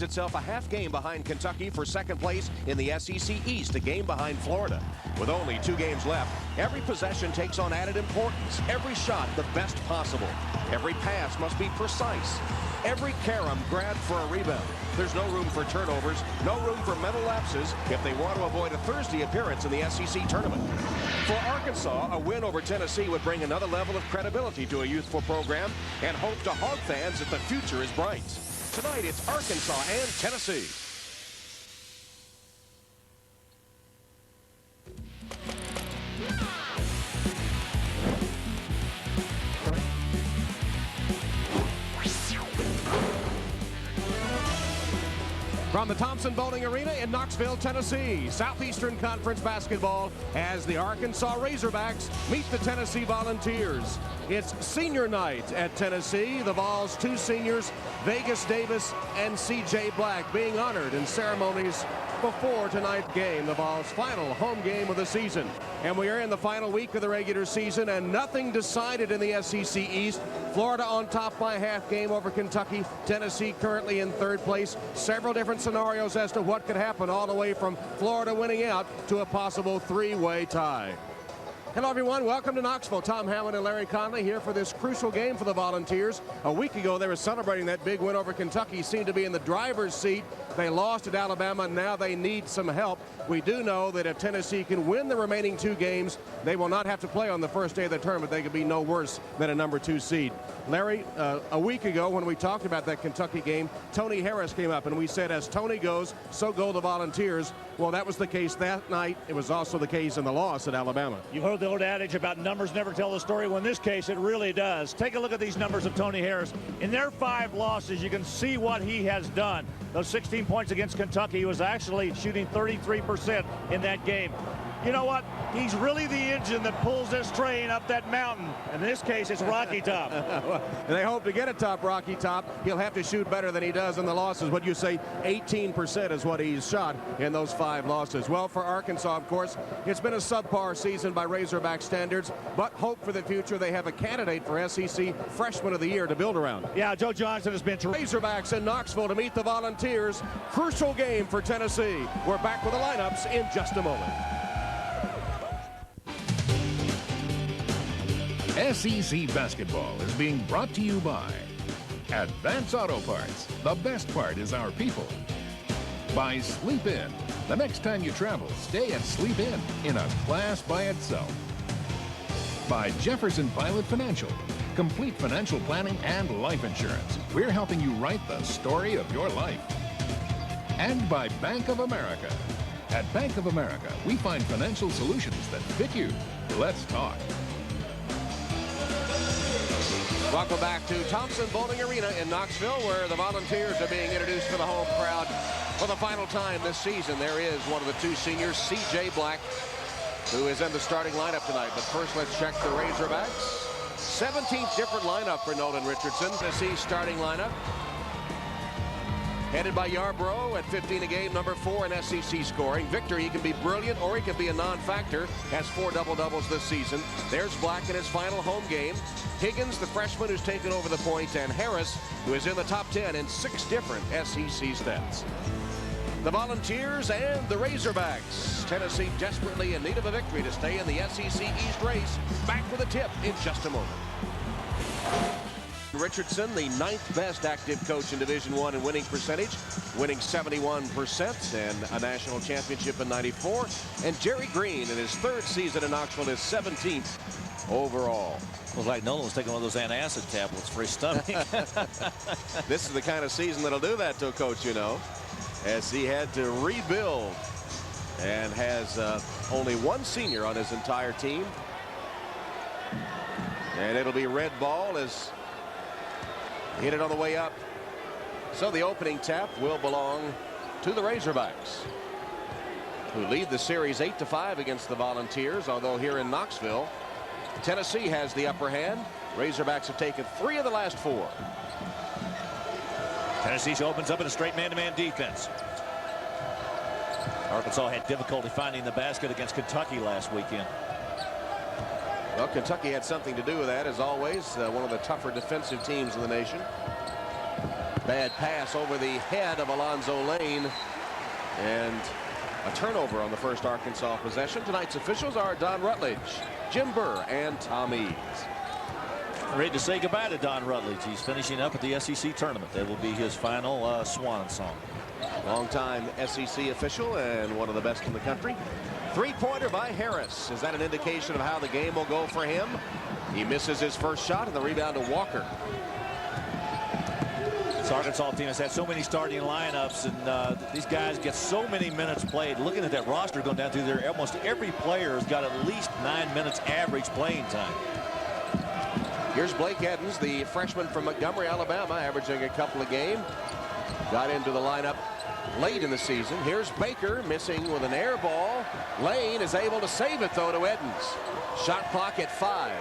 Itself a half game behind Kentucky for second place in the SEC East, a game behind Florida. With only 2 games left, every possession takes on added importance. Every shot the best possible. Every pass must be precise. Every carom grabbed for a rebound. There's no room for turnovers, no room for mental lapses if they want to avoid a Thursday appearance in the SEC tournament. For Arkansas, a win over Tennessee would bring another level of credibility to a youthful program and hope to Hog fans that the future is bright. Tonight, it's Arkansas and Tennessee. From the Thompson Bowling Arena in Knoxville, Tennessee, Southeastern Conference basketball as the Arkansas Razorbacks meet the Tennessee Volunteers. It's senior night at Tennessee. The Vols' 2 seniors, Vegas Davis and C.J. Black, being honored in ceremonies before tonight's game, the Vols' final home game of the season. And we are in the final week of the regular season, and nothing decided in the SEC East. Florida on top by a half game over Kentucky. Tennessee currently in 3rd place. Several different scenarios as to what could happen, all the way from Florida winning out to a possible 3-way tie. Hello, everyone. Welcome to Knoxville. Tom Hammond and Larry Conley here for this crucial game for the Volunteers. A week ago, they were celebrating that big win over Kentucky. Seemed to be in the driver's seat. They lost at Alabama. Now they need some help. We do know that if Tennessee can win the remaining 2 games, they will not have to play on the first day of the tournament. They could be no worse than a number 2 seed. Larry, a week ago when we talked about that Kentucky game, Tony Harris came up and we said, as Tony goes, so go the Volunteers. Well, that was the case that night. It was also the case in the loss at Alabama. You've heard the old adage about numbers never tell the story. Well, in this case, it really does. Take a look at these numbers of Tony Harris. In their 5 losses, you can see what he has done. Those 16 points against Kentucky, he was actually shooting 33% in that game. You know what? He's really the engine that pulls this train up that mountain. In this case, it's Rocky Top. And they hope to get atop Rocky Top. He'll have to shoot better than he does in the losses. What you say, 18% is what he's shot in those 5 losses. Well, for Arkansas, of course, it's been a subpar season by Razorback standards, but hope for the future. They have a candidate for SEC Freshman of the Year to build around. Yeah, Joe Johnson has been terrific. Razorbacks in Knoxville to meet the Volunteers. Crucial game for Tennessee. We're back with the lineups in just a moment. SEC basketball is being brought to you by Advance Auto Parts. The best part is our people. By Sleep In. The next time you travel, stay at Sleep In a class by itself. By Jefferson Pilot Financial. Complete financial planning and life insurance. We're helping you write the story of your life. And by Bank of America. At Bank of America, we find financial solutions that fit you. Let's talk. Welcome back to Thompson Bowling Arena in Knoxville, where the Volunteers are being introduced to the home crowd for the final time this season. There is one of the 2 seniors, C.J. Black, who is in the starting lineup tonight. But first, let's check the Razorbacks. 17th different lineup for Nolan Richardson. Tennessee starting lineup. Headed by Yarbrough at 15 a game, number 4 in SEC scoring. Victor, he can be brilliant or he can be a non-factor. Has 4 double-doubles this season. There's Black in his final home game. Higgins, the freshman who's taken over the point, and Harris, who is in the top 10 in 6 different SEC stats. The Volunteers and the Razorbacks. Tennessee desperately in need of a victory to stay in the SEC East race. Back with a tip in just a moment. Richardson, the 9th best active coach in Division I in winning percentage, winning 71% and a national championship in '94. And Jerry Green in his 3rd season in Knoxville is 17th overall. Looks like Nolan was taking one of those antacid tablets for his stomach. This is the kind of season that'll do that to a coach, you know, as he had to rebuild and has only 1 senior on his entire team. And it'll be red ball as hit it on the way up. So the opening tap will belong to the Razorbacks, who lead the series 8-5 against the Volunteers, although here in Knoxville, Tennessee has the upper hand. Razorbacks have taken 3 of the last 4. Tennessee opens up in a straight man-to-man defense. Arkansas had difficulty finding the basket against Kentucky last weekend. Well, Kentucky had something to do with that, as always. One of the tougher defensive teams in the nation. Bad pass over the head of Alonzo Lane. And a turnover on the first Arkansas possession. Tonight's officials are Don Rutledge, Jim Burr, and Tom Eads. Ready to say goodbye to Don Rutledge. He's finishing up at the SEC tournament. That will be his final swan song. Longtime SEC official and one of the best in the country. Three-pointer by Harris. Is that an indication of how the game will go for him? He misses his first shot, and the rebound to Walker. This Arkansas team has had so many starting lineups, and these guys get so many minutes played. Looking at that roster going down through there, almost every player has got at least 9 minutes average playing time. Here's Blake Edens, the freshman from Montgomery, Alabama, averaging a couple a game. Got into the lineup late in the season. Here's Baker missing with an air ball. Lane is able to save it, though, to Edens. Shot clock at 5.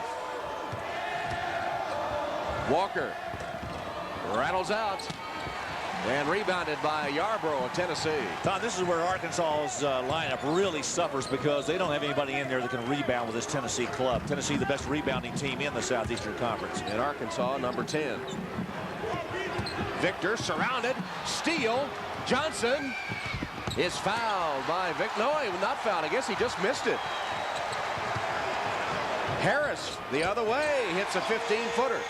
Walker rattles out and rebounded by Yarbrough of Tennessee. Tom, this is where Arkansas's lineup really suffers because they don't have anybody in there that can rebound with this Tennessee club. Tennessee, the best rebounding team in the Southeastern Conference. And Arkansas, number 10. Victor surrounded, steal. Johnson is fouled by Victor. No, he was not fouled. I guess he just missed it. Harris the other way hits a 15-footer.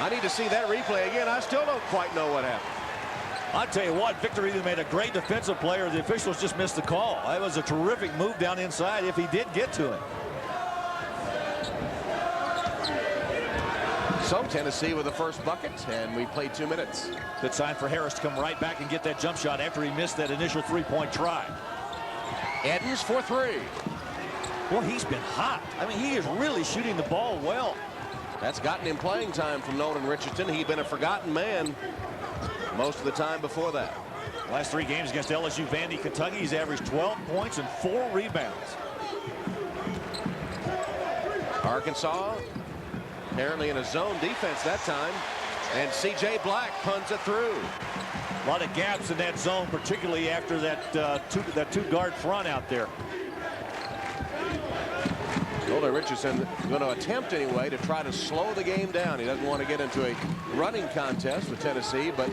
I need to see that replay again. I still don't quite know what happened. I tell you what, Victor either made a great defensive play or the officials just missed the call. That was a terrific move down inside if he did get to him. So Tennessee with the first bucket, and we played 2 minutes. Good sign for Harris to come right back and get that jump shot after he missed that initial three-point try. Edens for 3. Well, he's been hot. I mean, he is really shooting the ball well. That's gotten him playing time from Nolan Richardson. He'd been a forgotten man most of the time before that. Last 3 games against LSU, Vandy, Kentucky, he's averaged 12 points and 4 rebounds. Arkansas apparently in a zone defense that time, and C.J. Black punts it through. A lot of gaps in that zone, particularly after that two-guard front out there. Nolan Richardson going to attempt anyway to try to slow the game down. He doesn't want to get into a running contest with Tennessee, but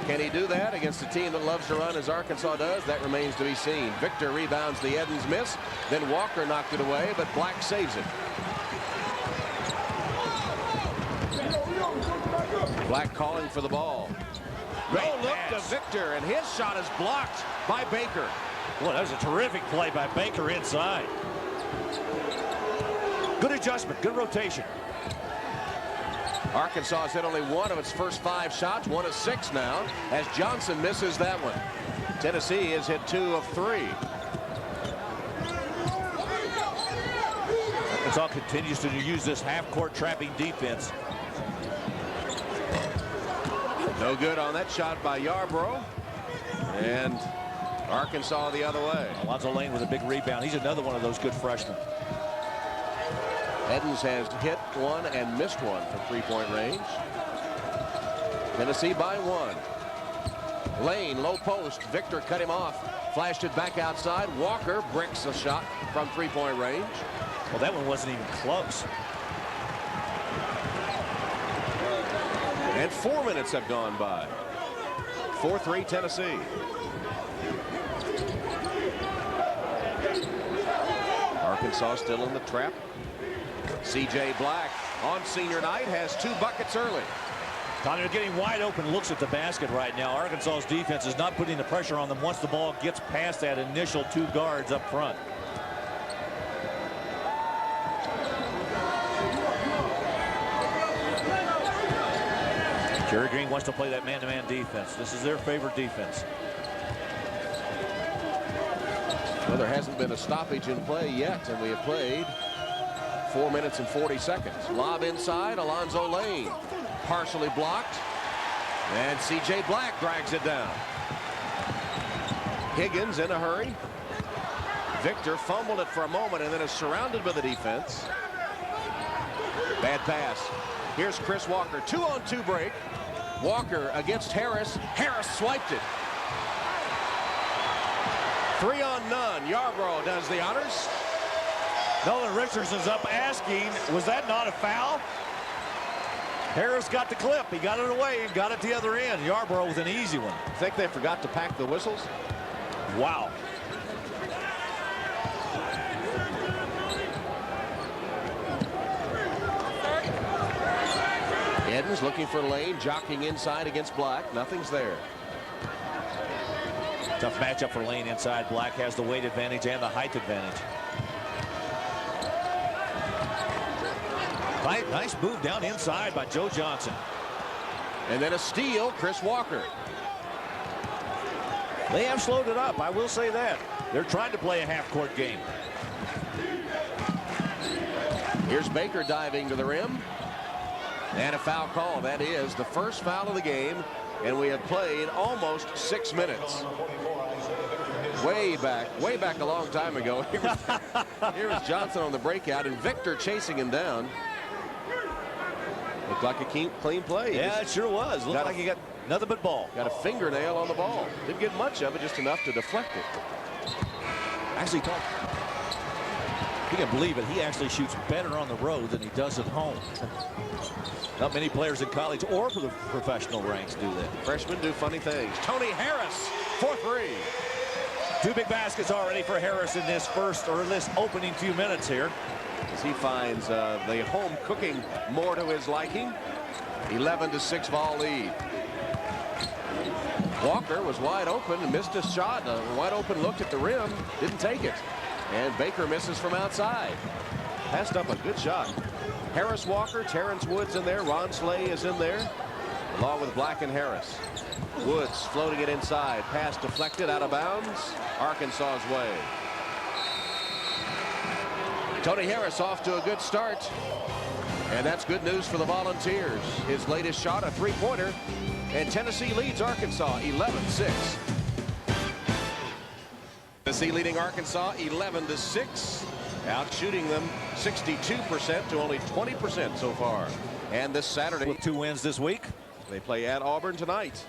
can he do that against a team that loves to run as Arkansas does? That remains to be seen. Victor rebounds the Edens miss. Then Walker knocked it away, but Black saves it. Black calling for the ball. Great look pass to Victor, and his shot is blocked by Baker. Well, that was a terrific play by Baker inside. Good adjustment, good rotation. Arkansas has hit only 1 of its first 5 shots, 1 of 6 now, as Johnson misses that one. Tennessee has hit 2 of 3. Arkansas continues to use this half-court trapping defense. No good on that shot by Yarbrough. And Arkansas the other way. Alonzo Lane with a big rebound. He's another one of those good freshmen. Edens has hit 1 and missed 1 from 3-point range. Tennessee by 1. Lane, low post. Victor cut him off. Flashed it back outside. Walker bricks a shot from 3-point range. Well, that one wasn't even close. And 4 minutes have gone by. 4-3 Tennessee. Arkansas still in the trap. C.J. Black on senior night has 2 buckets early. They're getting wide open looks at the basket right now. Arkansas's defense is not putting the pressure on them once the ball gets past that initial 2 guards up front. Jerry Green wants to play that man-to-man defense. This is their favorite defense. Well, there hasn't been a stoppage in play yet, and we have played 4 minutes and 40 seconds. Lob inside, Alonzo Lane. Partially blocked. And C.J. Black drags it down. Higgins in a hurry. Victor fumbled it for a moment and then is surrounded by the defense. Bad pass. Here's Chris Walker. 2-on-2 break. Walker against Harris. Harris swiped it. 3-on-none. Yarbrough does the honors. Nolan Richardson's up asking, was that not a foul? Harris got the clip. He got it away and got it the other end. Yarborough with an easy one. I think they forgot to pack the whistles. Wow. Edens looking for Lane, jockeying inside against Black. Nothing's there. Tough matchup for Lane inside. Black has the weight advantage and the height advantage. Nice move down inside by Joe Johnson. And then a steal, Chris Walker. They have slowed it up, I will say that. They're trying to play a half-court game. Here's Baker diving to the rim. And a foul call. That is the first foul of the game. And we have played almost 6 minutes. Way back a long time ago. Here was Johnson on the breakout and Victor chasing him down. Looked like a clean play. Yeah, it sure was. Looked like he got nothing but ball. Got a fingernail on the ball. Didn't get much of it, just enough to deflect it. Actually, you can believe it. He actually shoots better on the road than he does at home. Not many players in college or for the professional ranks do that. Freshmen do funny things. Tony Harris for three. 2 big baskets already for Harris in this opening few minutes here. As he finds the home cooking more to his liking. 11-6 ball lead. Walker was wide open and missed a shot. A wide open look at the rim. Didn't take it. And Baker misses from outside. Passed up a good shot. Harris, Walker, Terrence Woods in there. Ron Slay is in there, along with Black and Harris. Woods floating it inside. Pass deflected out of bounds. Arkansas's way. Tony Harris off to a good start. And that's good news for the Volunteers. His latest shot, a three-pointer. And Tennessee leads Arkansas 11-6. Tennessee leading Arkansas 11-6. Out shooting them 62% to only 20% so far. And this Saturday, with 2 wins this week, they play at Auburn tonight.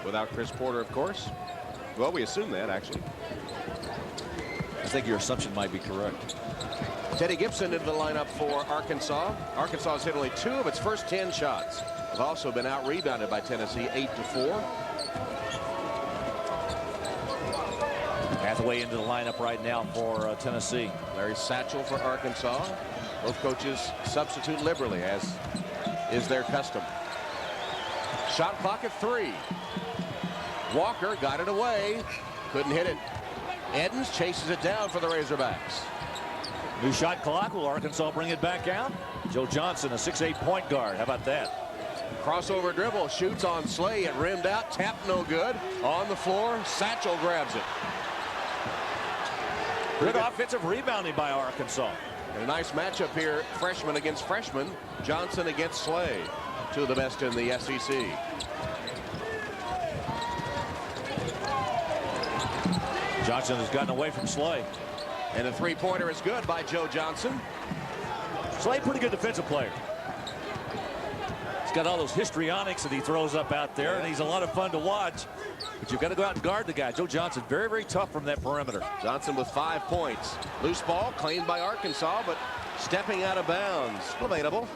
Without Chris Porter, of course. Well, we assume that, actually. I think your assumption might be correct. Teddy Gibson into the lineup for Arkansas. Arkansas has hit only 2 of its first 10 shots. They've also been out-rebounded by Tennessee 8-4. Hathaway into the lineup right now for Tennessee. Larry Satchel for Arkansas. Both coaches substitute liberally, as is their custom. Shot clock at 3. Walker got it away. Couldn't hit it. Edens chases it down for the Razorbacks. New shot clock. Will Arkansas bring it back out? Joe Johnson, a 6'8" point guard. How about that? Crossover dribble. Shoots on Slay. It rimmed out. Tap no good. On the floor. Satchel grabs it. Good offensive rebounding by Arkansas. And a nice matchup here. Freshman against freshman. Johnson against Slay. 2 of the best in the SEC. Johnson has gotten away from Slay. And a three-pointer is good by Joe Johnson. Slay, pretty good defensive player. He's got all those histrionics that he throws up out there, and he's a lot of fun to watch. But you've got to go out and guard the guy. Joe Johnson, very, very tough from that perimeter. Johnson with 5 points. Loose ball claimed by Arkansas, but stepping out of bounds. Debatable.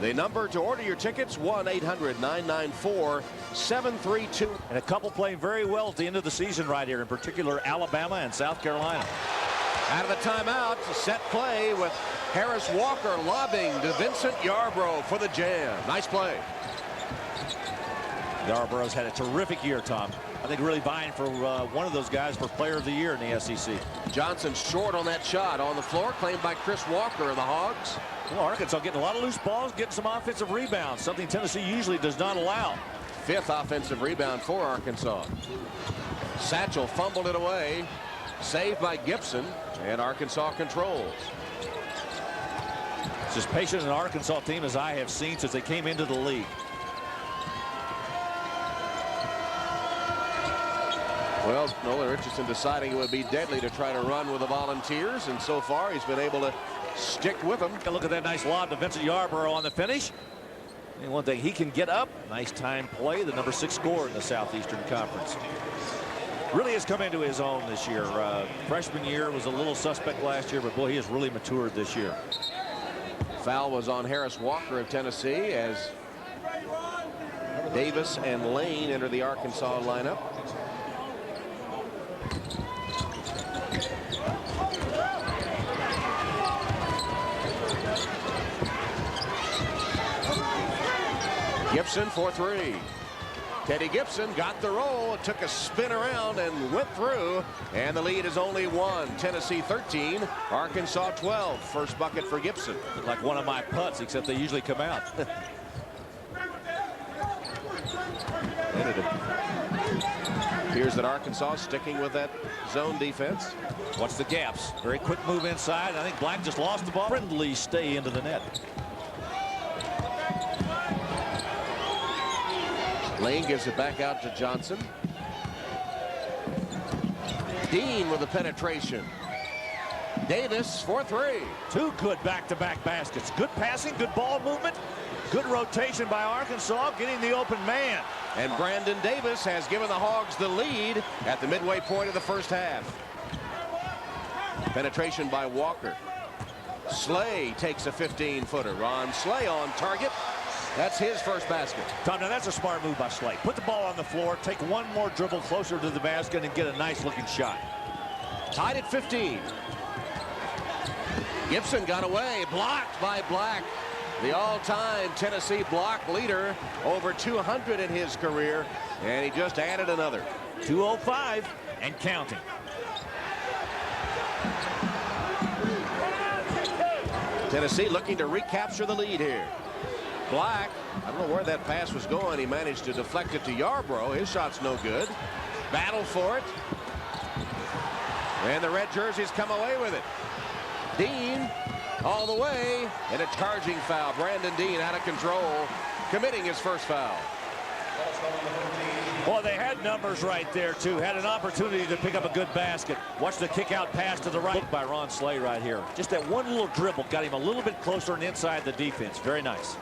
The number to order your tickets, 1-800-994-732. And a couple playing very well at the end of the season right here, in particular Alabama and South Carolina. Out of the timeout, set play with Harris Walker lobbing to Vincent Yarbrough for the jam. Nice play. Yarborough's had a terrific year, Tom. I think really vying for one of those guys for player of the year in the SEC. Johnson short on that shot. On the floor, claimed by Chris Walker of the Hogs. Well, Arkansas getting a lot of loose balls, getting some offensive rebounds, something Tennessee usually does not allow. 5th offensive rebound for Arkansas. Satchel fumbled it away. Saved by Gibson, and Arkansas controls. It's as patient an Arkansas team as I have seen since they came into the league. Well, Nolan Richardson deciding it would be deadly to try to run with the Volunteers, and so far he's been able to stick with them. Look at that nice lob to Vincent Yarbrough on the finish. And one thing, he can get up. Nice time play, the number 6 scorer in the Southeastern Conference. Really has come into his own this year. Freshman year was a little suspect last year, but boy, he has really matured this year. Foul was on Harris Walker of Tennessee as Davis and Lane enter the Arkansas lineup. Gibson for three. Teddy Gibson got the roll, took a spin around and went through, and the lead is only one. Tennessee 13, Arkansas 12. First bucket for Gibson. Like one of my putts, except they usually come out. Appears that Arkansas is sticking with that zone defense. Watch the gaps. Very quick move inside. I think Black just lost the ball. Friendly stay into the net. Lane gives it back out to Johnson. Dean with the penetration. Davis for three. Two good back-to-back baskets. Good passing, good ball movement, good rotation by Arkansas, getting the open man. And Brandon Davis has given the Hogs the lead at the midway point of the first half. Penetration by Walker. Slay takes a 15-footer. Ron Slay on target. That's his first basket. Tom, now that's a smart move by Slay. Put the ball on the floor, take one more dribble closer to the basket, and get a nice-looking shot. Tied at 15. Gibson got away, blocked by Black. The all-time Tennessee block leader, over 200 in his career, and he just added another. 205 and counting. Tennessee looking to recapture the lead here. Black, I don't know where that pass was going. He managed to deflect it to Yarbrough. His shot's no good. Battle for it. And the red jerseys come away with it. Dean all the way, and a charging foul. Brandon Dean out of control, committing his first foul. Well, they had numbers right there, too. Had an opportunity to pick up a good basket. Watch the kick-out pass to the right. Look by Ron Slay right here. Just that one little dribble got him a little bit closer and inside the defense. Very nice.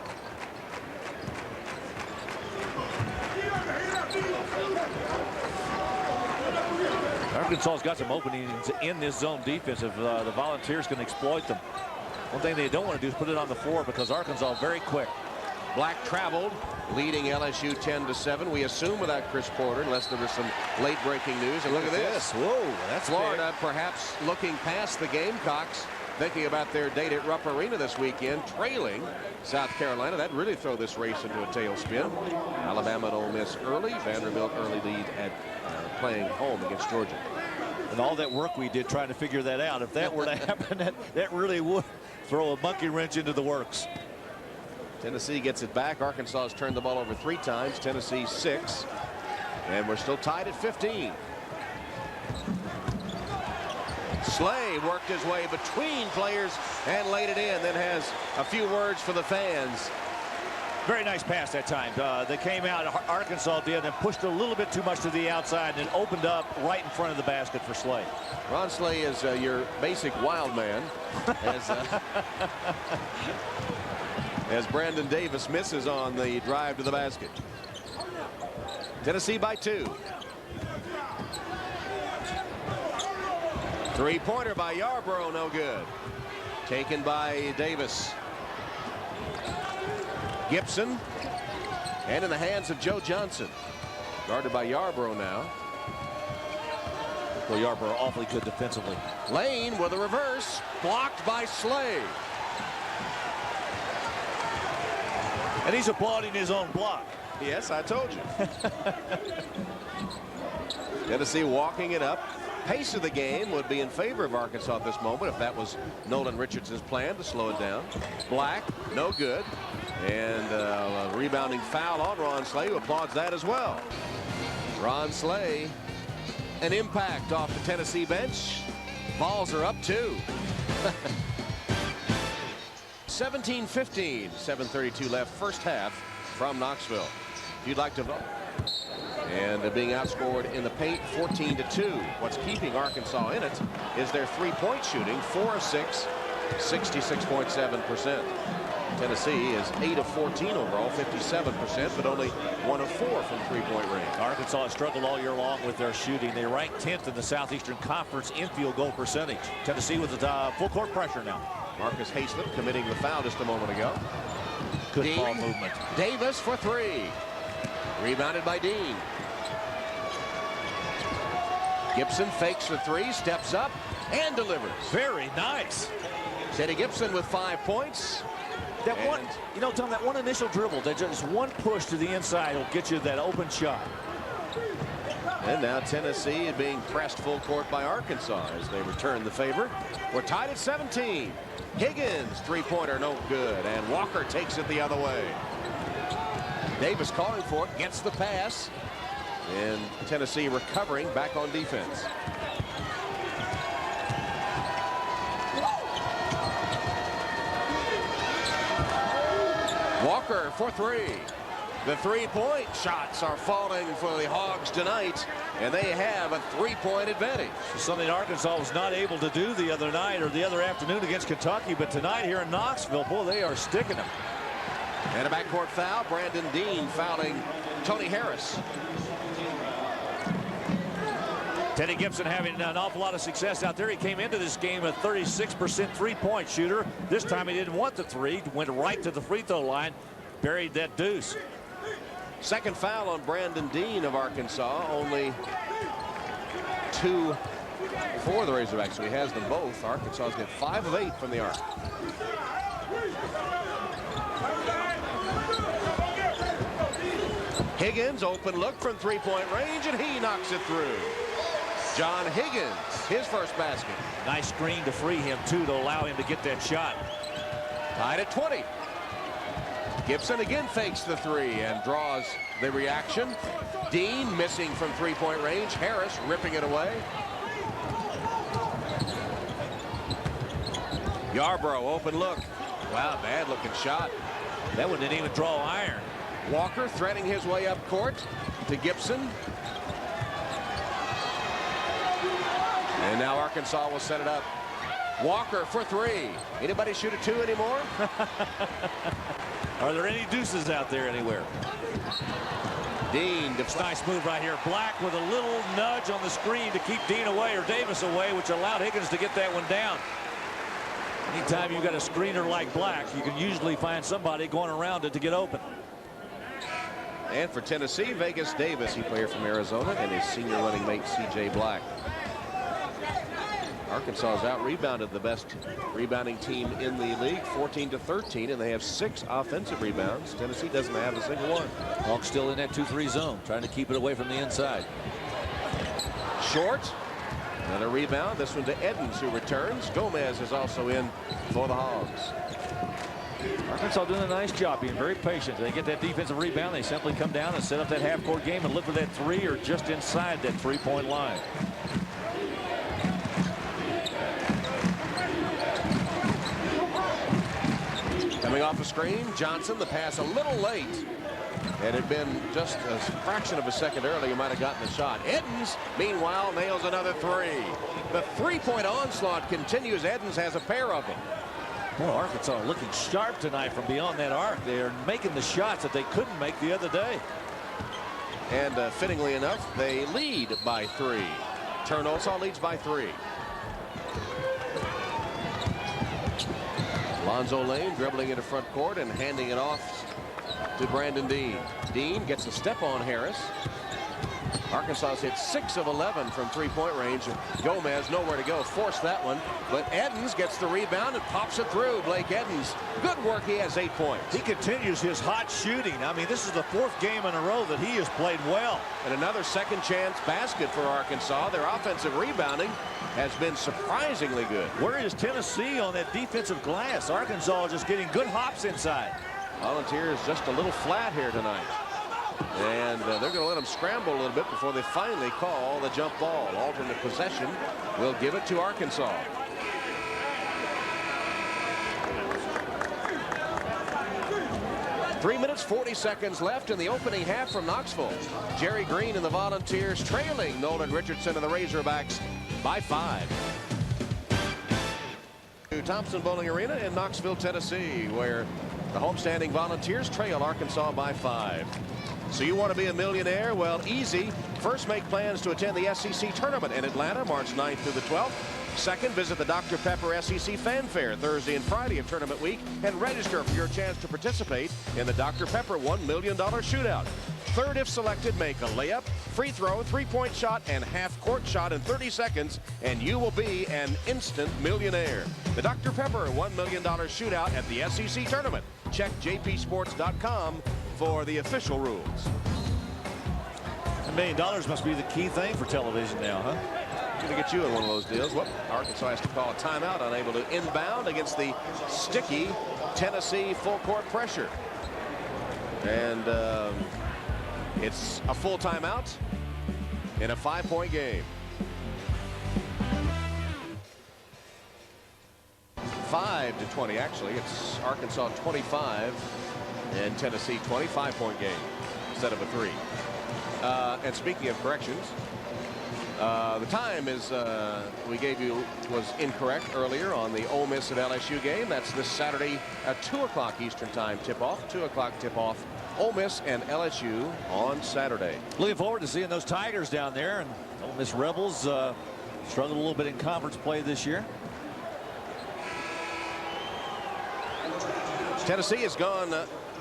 Arkansas's got some openings in this zone defense if the Volunteers can exploit them. One thing they don't want to do is put it on the floor because Arkansas very quick. Black traveled, leading LSU 10-7. We assume without Chris Porter, unless there was some late-breaking news. And look at this. Whoa, that's Florida perhaps looking past the Gamecocks, thinking about their date at Rupp Arena this weekend, trailing South Carolina. That really throw this race into a tailspin. Alabama and Ole Miss early. Vanderbilt early lead at playing home against Georgia. And all that work we did trying to figure that out, if that were to happen, that really would throw a monkey wrench into the works. Tennessee gets it back. Arkansas has turned the ball over 3 times. Tennessee 6. And we're still tied at 15. Slay worked his way between players and laid it in, then has a few words for the fans. Very nice pass that time. They came out, Arkansas did, and pushed a little bit too much to the outside and opened up right in front of the basket for Slay. Ron Slay is your basic wild man. As Brandon Davis misses on the drive to the basket. Tennessee by 2. Three-pointer by Yarbrough, no good. Taken by Davis. Gibson, and in the hands of Joe Johnson. Guarded by Yarbrough now. Well, Yarbrough awfully good defensively. Lane with a reverse, blocked by Slay. And he's applauding his own block. Yes, I told you. Tennessee walking it up. Pace of the game would be in favor of Arkansas at this moment if that was Nolan Richardson's plan to slow it down. Black, no good. And a rebounding foul on Ron Slay, who applauds that as well. Ron Slay, an impact off the Tennessee bench. Balls are up 2. 17-15, 7:32 left, first half from Knoxville. If you'd like to vote. And being outscored in the paint 14-2. What's keeping Arkansas in it is their three-point shooting, 4 of 6, 66.7%. Tennessee is 8 of 14 overall, 57%, but only 1 of 4 from three-point range. Arkansas has struggled all year long with their shooting. They rank 10th in the Southeastern Conference in field goal percentage. Tennessee with the full court pressure now. Marcus Haislip committing the foul just a moment ago. Good Dean, ball movement. Davis for three. Rebounded by Dean. Gibson fakes the three, steps up, and delivers. Very nice. Teddy Gibson with 5 points. That one, you know, Tom, that one initial dribble, that just one push to the inside will get you that open shot. And now Tennessee is being pressed full court by Arkansas as they return the favor. We're tied at 17. Higgins, three-pointer, no good. And Walker takes it the other way. Davis calling for it, gets the pass. And Tennessee recovering back on defense. Walker for three. The three-point shots are falling for the Hogs tonight, and they have a three-point advantage. Something Arkansas was not able to do the other night or the other afternoon against Kentucky, but tonight here in Knoxville, boy, they are sticking them. And a backcourt foul. Brandon Dean fouling Tony Harris. Teddy Gibson having an awful lot of success out there. He came into this game a 36% three-point shooter. This time he didn't want the three, went right to the free throw line, buried that deuce. Second foul on Brandon Dean of Arkansas. Only 2 for the Razorbacks, so he has them both. Arkansas's got 5 of 8 from the arc. Higgins, open look from three-point range, and he knocks it through. John Higgins, his first basket. Nice screen to free him, too, to allow him to get that shot. Tied at 20. Gibson again fakes the three and draws the reaction. Dean missing from three-point range. Harris ripping it away. Yarbrough, open look. Wow, bad looking shot. That one didn't even draw iron. Walker threading his way up court to Gibson. And now Arkansas will set it up. Walker for three. Anybody shoot a two anymore? Are there any deuces out there anywhere? Dean. Nice move right here. Black with a little nudge on the screen to keep Dean away or Davis away, which allowed Higgins to get that one down. Anytime you've got a screener like Black, you can usually find somebody going around it to get open. And for Tennessee, Vegas Davis, he player from Arizona, and his senior running mate, C.J. Black. Arkansas has out-rebounded the best rebounding team in the league, 14-13, and they have 6 offensive rebounds. Tennessee doesn't have a single one. Hawks still in that 2-3 zone, trying to keep it away from the inside. Short. Another rebound. This one to Edens, who returns. Gomez is also in for the Hogs. Arkansas doing a nice job, being very patient. They get that defensive rebound. They simply come down and set up that half-court game and look for that three or just inside that three-point line. Coming off the screen, Johnson, the pass a little late. Had it been just a fraction of a second earlier, he might have gotten the shot. Edens, meanwhile, nails another three. The three-point onslaught continues. Edens has a pair of them. Well, Arkansas looking sharp tonight from beyond that arc. They're making the shots that they couldn't make the other day. And fittingly enough, they lead by 3. Turnosa leads by 3. Lonzo Lane dribbling into front court and handing it off to Brandon Dean. Dean gets a step on Harris. Arkansas hit 6 of 11 from three-point range. Gomez nowhere to go, forced that one, but Edens gets the rebound and pops it through. Blake Edens, good work. He has 8 points. He continues his hot shooting. I mean, this is the 4th game in a row that he has played well. And another second chance basket for Arkansas. Their offensive rebounding has been surprisingly good. Where is Tennessee on that defensive glass? Arkansas just getting good hops inside. Volunteers just a little flat here tonight. And they're going to let them scramble a little bit before they finally call the jump ball. Alternate possession will give it to Arkansas. Three minutes, 40 seconds left in the opening half from Knoxville. Jerry Green and the Volunteers trailing Nolan Richardson and the Razorbacks by 5. To Thompson Bowling Arena in Knoxville, Tennessee, where the homestanding Volunteers trail Arkansas by 5. So you want to be a millionaire? Well, easy. First, make plans to attend the SEC tournament in Atlanta, March 9th through the 12th. Second, visit the Dr. Pepper SEC Fanfare Thursday and Friday of tournament week and register for your chance to participate in the Dr. Pepper $1 million shootout. Third, if selected, make a layup, free throw, three-point shot, and half-court shot in 30 seconds, and you will be an instant millionaire. The Dr. Pepper $1 million shootout at the SEC tournament. Check jpsports.com for the official rules. $1 million must be the key thing for television now, huh? Going to get you in one of those deals. Well, Arkansas has to call a timeout, unable to inbound against the sticky Tennessee full court pressure. And it's a full timeout in a 5-point game. 5-20, actually. It's Arkansas 25 and Tennessee 25-point game instead of a 3. And speaking of corrections, the time is we gave you was incorrect earlier on the Ole Miss at LSU game. That's this Saturday at 2 o'clock Eastern time tip-off. 2 o'clock tip-off. Ole Miss and LSU on Saturday. Looking forward to seeing those Tigers down there. And Ole Miss Rebels struggled a little bit in conference play this year. Tennessee has gone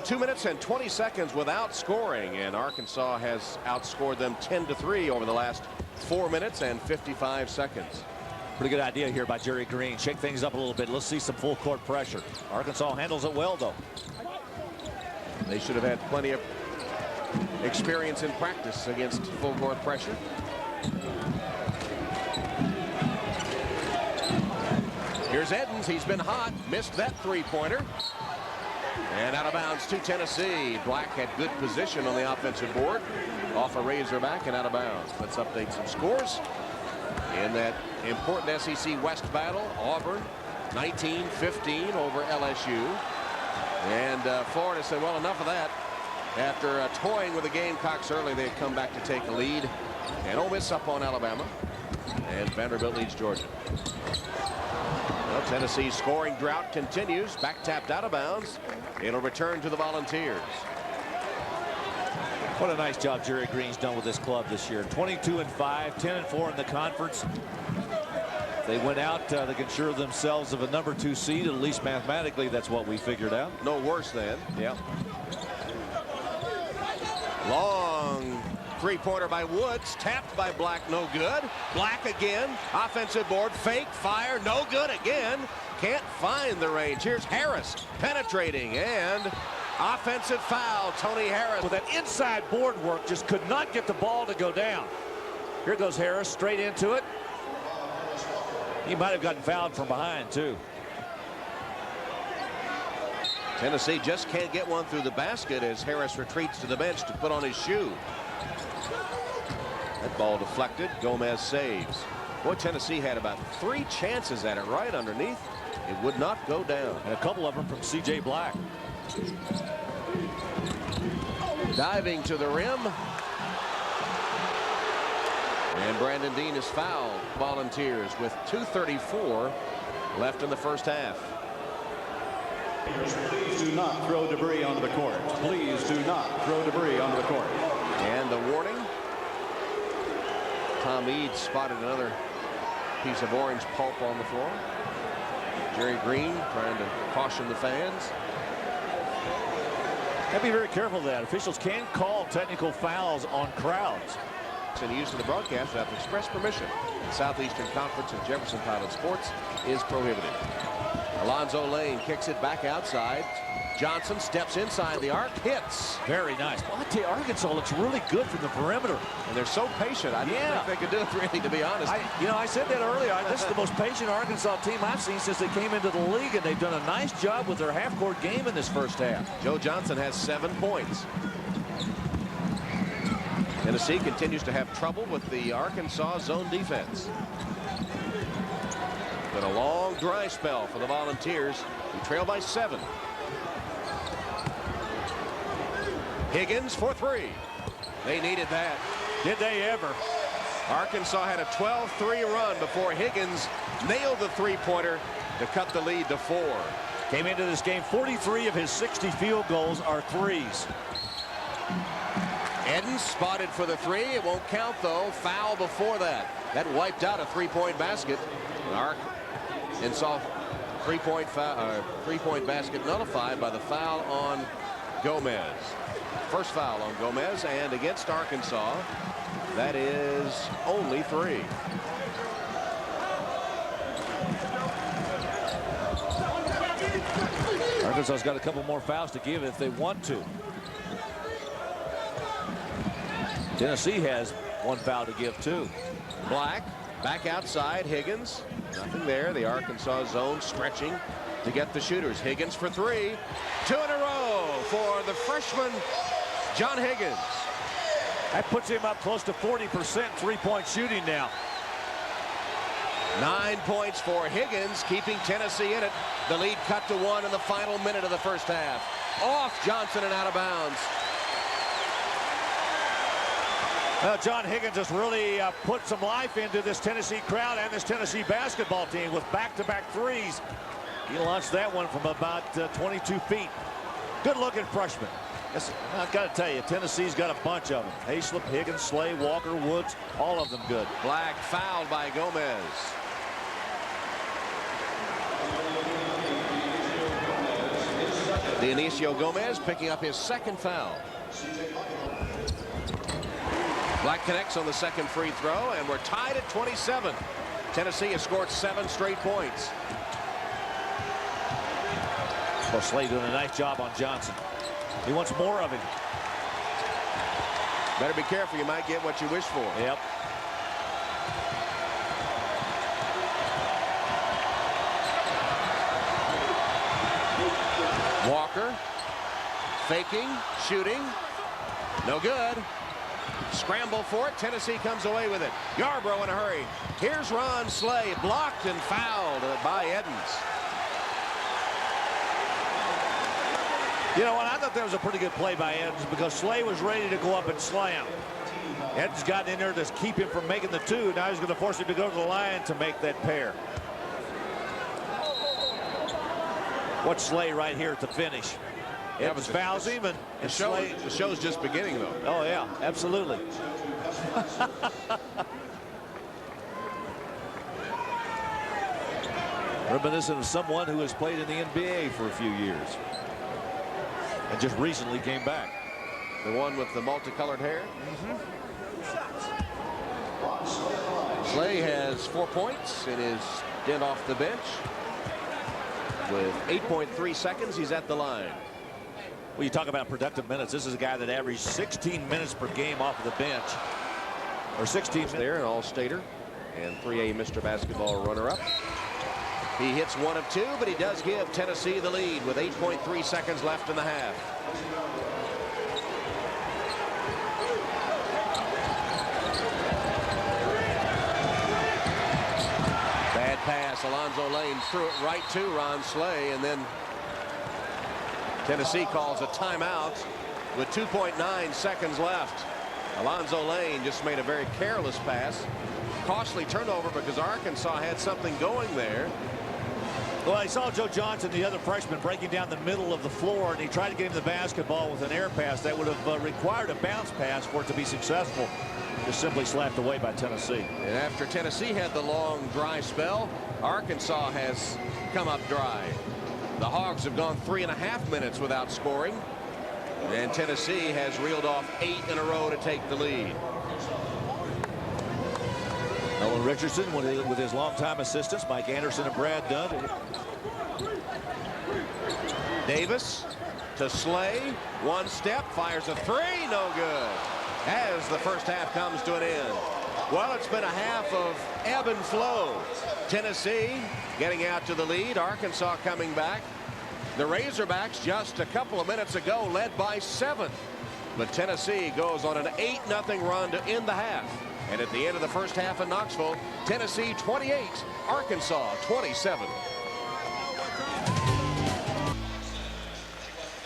2 minutes and 20 seconds without scoring, and Arkansas has outscored them 10-3 over the last 4 minutes and 55 seconds. Pretty good idea here by Jerry Green. Shake things up a little bit. Let's see some full court pressure. Arkansas handles it well, though. They should have had plenty of experience in practice against full court pressure. Here's Edens. He's been hot. Missed that three-pointer. And out of bounds to Tennessee. Black had good position on the offensive board. Off a Razorback and out of bounds. Let's update some scores. In that important SEC West battle, Auburn 19-15 over LSU. And Florida said, well, enough of that. After toying with the Gamecocks early, they had come back to take a lead. And Ole Miss up on Alabama. And Vanderbilt leads Georgia. Well, Tennessee's scoring drought continues. Back tapped out of bounds. It'll return to the Volunteers. What a nice job Jerry Green's done with this club this year. 22-5, 10-4 in the conference. They went out. They can assure themselves of a number 2 seed. At least mathematically, that's what we figured out. No worse than. Yeah. Long three-pointer by Woods. Tapped by Black. No good. Black again. Offensive board. Fake. Fire. No good again. Can't find the range. Here's Harris penetrating and offensive foul. Tony Harris. With that inside board work, just could not get the ball to go down. Here goes Harris straight into it. He might have gotten fouled from behind, too. Tennessee just can't get one through the basket as Harris retreats to the bench to put on his shoe. That ball deflected. Gomez saves. Boy, Tennessee had about 3 chances at it right underneath. It would not go down. And a couple of them from C.J. Black. Diving to the rim. And Brandon Dean is fouled. Volunteers with 2:34 left in the first half. Please do not throw debris onto the court. Please do not throw debris onto the court. And the warning. Tom Eads spotted another piece of orange pulp on the floor. Jerry Green trying to caution the fans. Got to be very careful of that. Officials can call technical fouls on crowds. And use of the broadcast without express permission. The Southeastern Conference of Jefferson Pilot Sports is prohibited. Alonzo Lane kicks it back outside. Johnson steps inside the arc, hits. Very nice. Well, I tell you, Arkansas looks really good from the perimeter. And they're so patient. I didn't think they could do it, really, to be honest. I said that earlier. This is the most patient Arkansas team I've seen since they came into the league, and they've done a nice job with their half-court game in this first half. Joe Johnson has 7 points. Tennessee continues to have trouble with the Arkansas zone defense. Been a long dry spell for the Volunteers, who trail by 7. Higgins for 3. They needed that. Did they ever? Arkansas had a 12-3 run before Higgins nailed the three-pointer to cut the lead to 4. Came into this game, 43 of his 60 field goals are threes. Edens spotted for the three. It won't count, though. Foul before that. That wiped out a three-point basket. Arkansas three-point basket nullified by the foul on Gomez. First foul on Gomez, and against Arkansas, that is only 3. Arkansas's got a couple more fouls to give if they want to. Tennessee has 1 foul to give too. Black back outside. Higgins, nothing there. The Arkansas zone stretching to get the shooters. Higgins for 3. 2 in a row for the freshman John Higgins. That puts him up close to 40% three-point shooting now. 9 points for Higgins, keeping Tennessee in it. The lead cut to 1 in the final minute of the first half. Off Johnson and out of bounds. Well, John Higgins has really put some life into this Tennessee crowd and this Tennessee basketball team with back-to-back threes. He launched that one from about 22 feet. Good-looking freshman. I've got to tell you, Tennessee's got a bunch of them. Hayslip, Higgins, Slay, Walker, Woods, all of them good. Black fouled by Gomez. Dionisio Gomez picking up his 2nd foul. Black connects on the 2nd free throw, and we're tied at 27. Tennessee has scored 7 straight points. Well, Slay doing a nice job on Johnson. He wants more of him. Better be careful. You might get what you wish for. Yep. Walker faking, shooting. No good. Scramble for it. Tennessee comes away with it. Yarbrough in a hurry. Here's Ron Slay, blocked and fouled by Edens. You know what? I thought that was a pretty good play by Edens because Slay was ready to go up and slam. Edens got in there to keep him from making the 2. Now he's going to force him to go to the line to make that pair. Watch Slay right here to finish. Edens fouls him, and Slay. The show's just beginning, though. Oh, yeah, absolutely. Reminiscent of someone who has played in the NBA for a few years and just recently came back. The one with the multicolored hair. Slay has 4 points in his stint off the bench. With 8.3 seconds, he's at the line. Well, you talk about productive minutes. This is a guy that averaged 16 minutes per game off of the bench. Or 16 minutes. There, an all-stater and 3A Mr. Basketball runner-up. He hits 1 of 2, but he does give Tennessee the lead with 8.3 seconds left in the half. Bad pass. Alonzo Lane threw it right to Ron Slay, and then Tennessee calls a timeout with 2.9 seconds left. Alonzo Lane just made a very careless pass. Costly turnover because Arkansas had something going there. Well, I saw Joe Johnson, the other freshman, breaking down the middle of the floor, and he tried to get him the basketball with an air pass. That would have required a bounce pass for it to be successful. Just simply slapped away by Tennessee. And after Tennessee had the long, dry spell, Arkansas has come up dry. The Hogs have gone 3.5 minutes without scoring, and Tennessee has reeled off 8 in a row to take the lead. Nolan Richardson with his longtime assistants, Mike Anderson and Brad Dunn. Davis to Slay. 1 step, fires a 3, no good. As the first half comes to an end. Well, it's been a half of ebb and flow. Tennessee getting out to the lead. Arkansas coming back. The Razorbacks just a couple of minutes ago led by 7. But Tennessee goes on an 8-0 run to end the half. And at the end of the first half in Knoxville, Tennessee 28, Arkansas 27.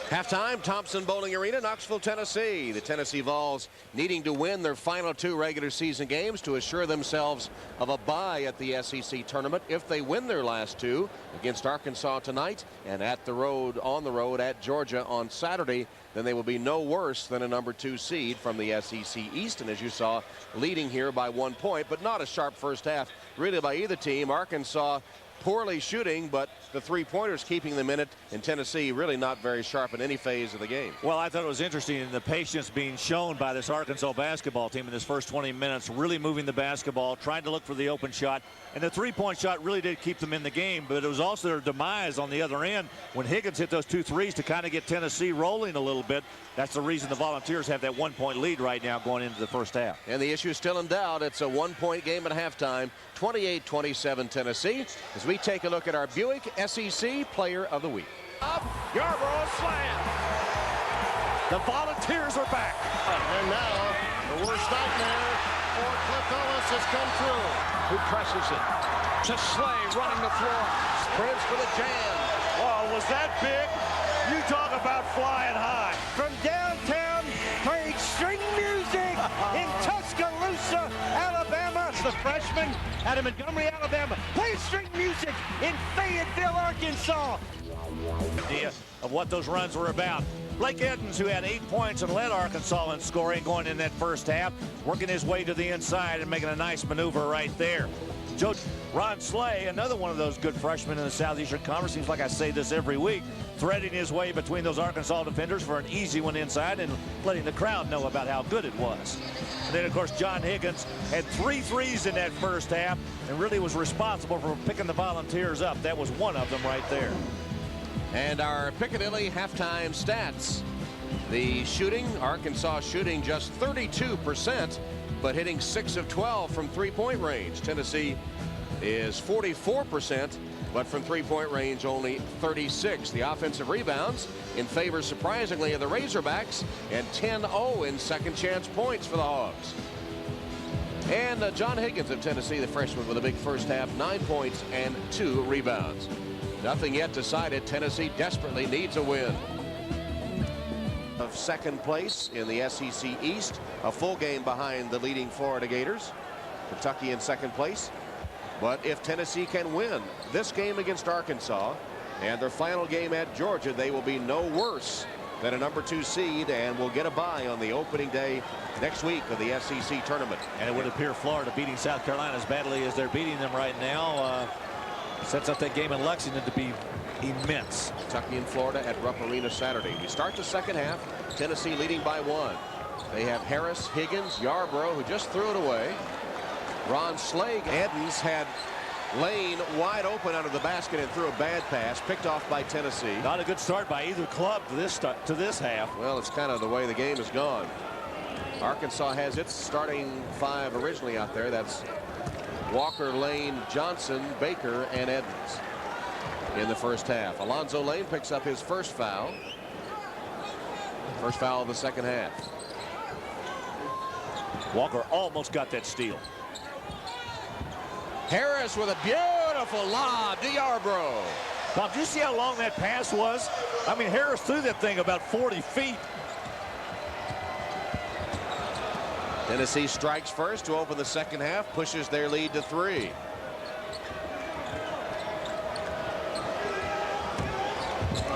Halftime, Thompson Bowling Arena, Knoxville, Tennessee. The Tennessee Vols needing to win their final 2 regular season games to assure themselves of a bye at the SEC tournament. If they win their last 2 against Arkansas tonight and on the road at Georgia on Saturday, then they will be no worse than a number 2 seed from the SEC East. And as you saw, leading here by 1 point, but not a sharp first half really by either team. Arkansas poorly shooting, but the 3-pointers keeping them in it, in Tennessee really not very sharp in any phase of the game. Well, I thought it was interesting in the patience being shown by this Arkansas basketball team in this first 20 minutes, really moving the basketball, trying to look for the open shot. And the 3-point shot really did keep them in the game, but it was also their demise on the other end when Higgins hit those 2 threes to kind of get Tennessee rolling a little bit. That's the reason the Volunteers have that 1-point lead right now going into the first half. And the issue is still in doubt. It's a 1-point game at halftime, 28-27 Tennessee, as we take a look at our Buick SEC Player of the Week. Yarbrough slam. The Volunteers are back. And now the worst nightmare for Cliff Ellis has come true. Who presses it? To Slay running the floor. Sprints for the jam. Oh, was that big? You talk about flying high. From downtown, playing string music in Tuscaloosa, Alabama. It's the freshman out of Montgomery, Alabama, playing string music in Fayetteville, Arkansas. Idea of what those runs were about. Blake Edens, who had 8 points and led Arkansas in scoring going in that first half, working his way to the inside and making a nice maneuver right there. Ron Slay, another one of those good freshmen in the Southeastern Conference, seems like I say this every week, threading his way between those Arkansas defenders for an easy one inside and letting the crowd know about how good it was. And then, of course, John Higgins had 3 threes in that first half and really was responsible for picking the Volunteers up. That was one of them right there. And our Piccadilly halftime stats. The shooting, Arkansas shooting just 32%, but hitting 6 of 12 from 3-point range. Tennessee is 44%, but from 3-point range only 36. The offensive rebounds in favor, surprisingly, of the Razorbacks, and 10-0 in second chance points for the Hogs. And John Higgins of Tennessee, the freshman, with a big first half, 9 points and 2 rebounds. Nothing yet decided. Tennessee desperately needs a win. Of second place in the SEC East, a full game behind the leading Florida Gators. Kentucky in second place. But if Tennessee can win this game against Arkansas and their final game at Georgia, they will be no worse than a number 2 seed and will get a bye on the opening day next week of the SEC tournament. And it would appear Florida beating South Carolina as badly as they're beating them right now sets up that game in Lexington to be immense. Kentucky and Florida at Rupp Arena Saturday. We start the second half. Tennessee leading by 1. They have Harris, Higgins, Yarbrough, who just threw it away. Ron Slay. Edens had Lane wide open under the basket and threw a bad pass, picked off by Tennessee. Not a good start by either club to this half. Well, it's kind of the way the game has gone. Arkansas has its starting 5 originally out there. That's Walker, Lane, Johnson, Baker, and Edens in the first half. Alonzo Lane picks up his first foul. First foul of the second half. Walker almost got that steal. Harris with a beautiful lob to Yarbrough. Bob, do you see how long that pass was? I mean, Harris threw that thing about 40 feet. Tennessee strikes first to open the second half, pushes their lead to 3.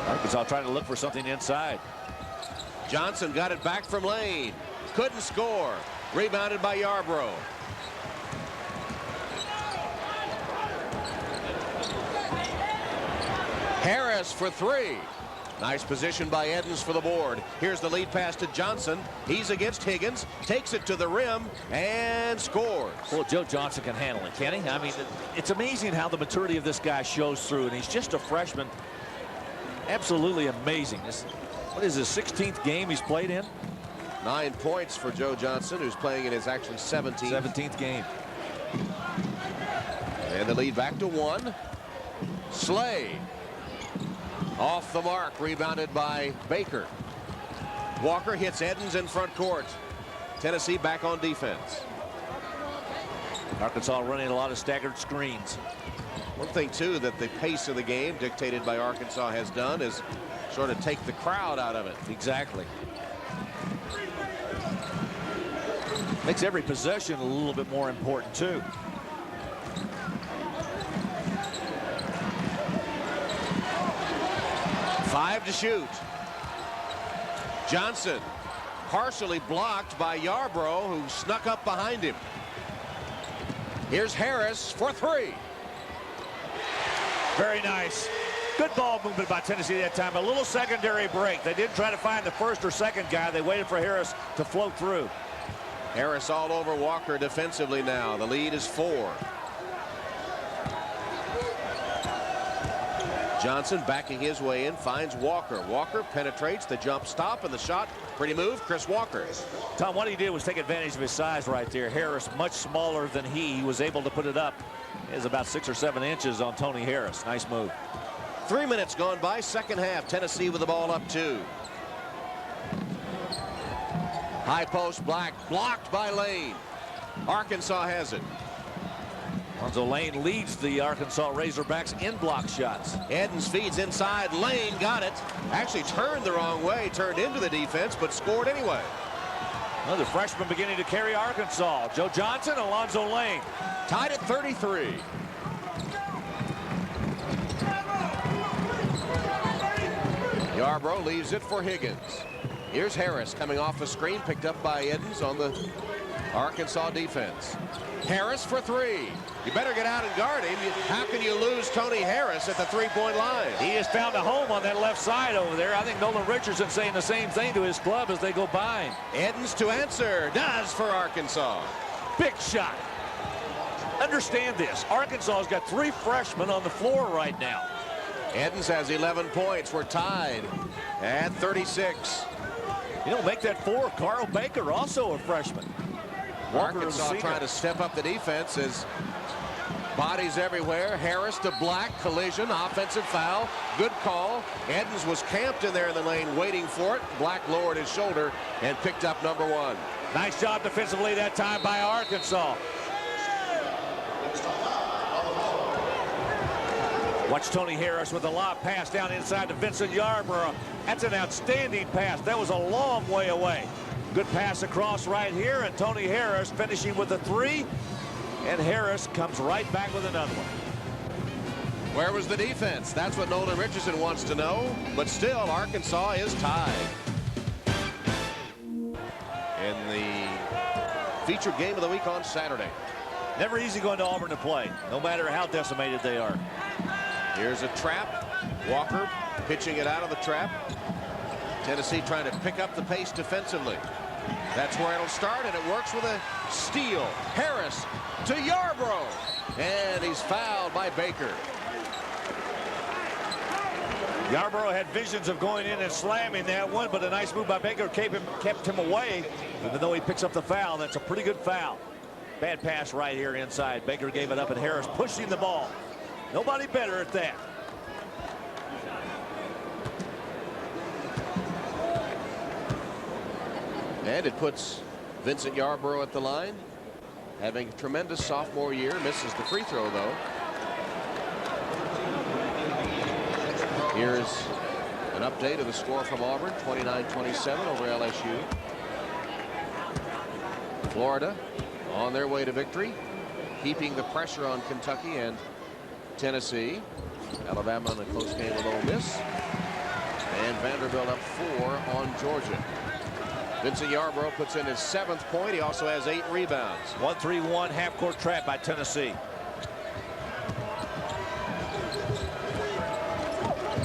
Arkansas trying to look for something inside. Johnson got it back from Lane. Couldn't score. Rebounded by Yarbrough. Harris for 3. Nice position by Edens for the board. Here's the lead pass to Johnson. He's against Higgins. Takes it to the rim and scores. Well, Joe Johnson can handle it, can he? I mean, it's amazing how the maturity of this guy shows through, and he's just a freshman. Absolutely amazing. What is his 16th game he's played in? 9 points for Joe Johnson, who's playing in his actually 17th game. And the lead back to 1. Slay. Off the mark, rebounded by Baker. Walker hits Edens in front court. Tennessee back on defense. Arkansas running a lot of staggered screens. One thing, too, that the pace of the game dictated by Arkansas has done is sort of take the crowd out of it. Exactly. Makes every possession a little bit more important, too. Five to shoot. Johnson partially blocked by Yarbrough, who snuck up behind him. Here's Harris for three. Very nice. Good ball movement by Tennessee that time. A little secondary break. They didn't try to find the first or second guy. They waited for Harris to float through. Harris all over Walker defensively now. The lead is 4. Johnson backing his way in, finds Walker. Walker penetrates the jump stop and the shot. Pretty move, Chris Walker. Tom, what he did was take advantage of his size right there. Harris, much smaller than he was able to put it up. It is about 6 or 7 inches on Tony Harris. Nice move. 3 minutes gone by, second half. Tennessee with the ball up 2. High post, Black blocked by Lane. Arkansas has it. Lonzo Lane leads the Arkansas Razorbacks in block shots. Edens feeds inside. Lane got it. Actually turned the wrong way, turned into the defense, but scored anyway. Another freshman beginning to carry Arkansas. Joe Johnson, Alonzo Lane. Tied at 33. Yarbrough leaves it for Higgins. Here's Harris coming off a screen, picked up by Edens on the Arkansas defense. Harris for three. You better get out and guard him. How can you lose Tony Harris at the three-point line? He has found a home on that left side over there. I think Nolan Richardson saying the same thing to his club as they go by him. Edens to answer. Does for Arkansas. Big shot. Understand this. Arkansas has got 3 freshmen on the floor right now. Edens has 11 points. We're tied at 36. You know, make that 4. Carl Baker, also a freshman. Arkansas trying to step up the defense as bodies everywhere. Harris to Black, collision, offensive foul. Good call. Edens was camped in there in the lane waiting for it. Black lowered his shoulder and picked up number 1. Nice job defensively that time by Arkansas. Watch Tony Harris with a lob pass down inside to Vincent Yarbrough. That's an outstanding pass. That was a long way away. Good pass across right here, and Tony Harris finishing with a 3. And Harris comes right back with another one. Where was the defense? That's what Nolan Richardson wants to know. But still, Arkansas is tied. In the featured game of the week on Saturday. Never easy going to Auburn to play, no matter how decimated they are. Here's a trap. Walker pitching it out of the trap. Tennessee trying to pick up the pace defensively. That's where it'll start, and it works with a steal. Harris to Yarbrough, and he's fouled by Baker. Yarbrough had visions of going in and slamming that one, but a nice move by Baker kept him away. Even though he picks up the foul, that's a pretty good foul. Bad pass right here inside. Baker gave it up, and Harris pushing the ball. Nobody better at that. And it puts Vincent Yarbrough at the line, having a tremendous sophomore year. Misses the free throw, though. Here's an update of the score from Auburn, 29-27 over LSU. Florida on their way to victory, keeping the pressure on Kentucky and Tennessee. Alabama in a close game with Ole Miss. And Vanderbilt up 4 on Georgia. Vincent Yarbrough puts in his 7th point. He also has 8 rebounds. 1-3-1 half-court trap by Tennessee.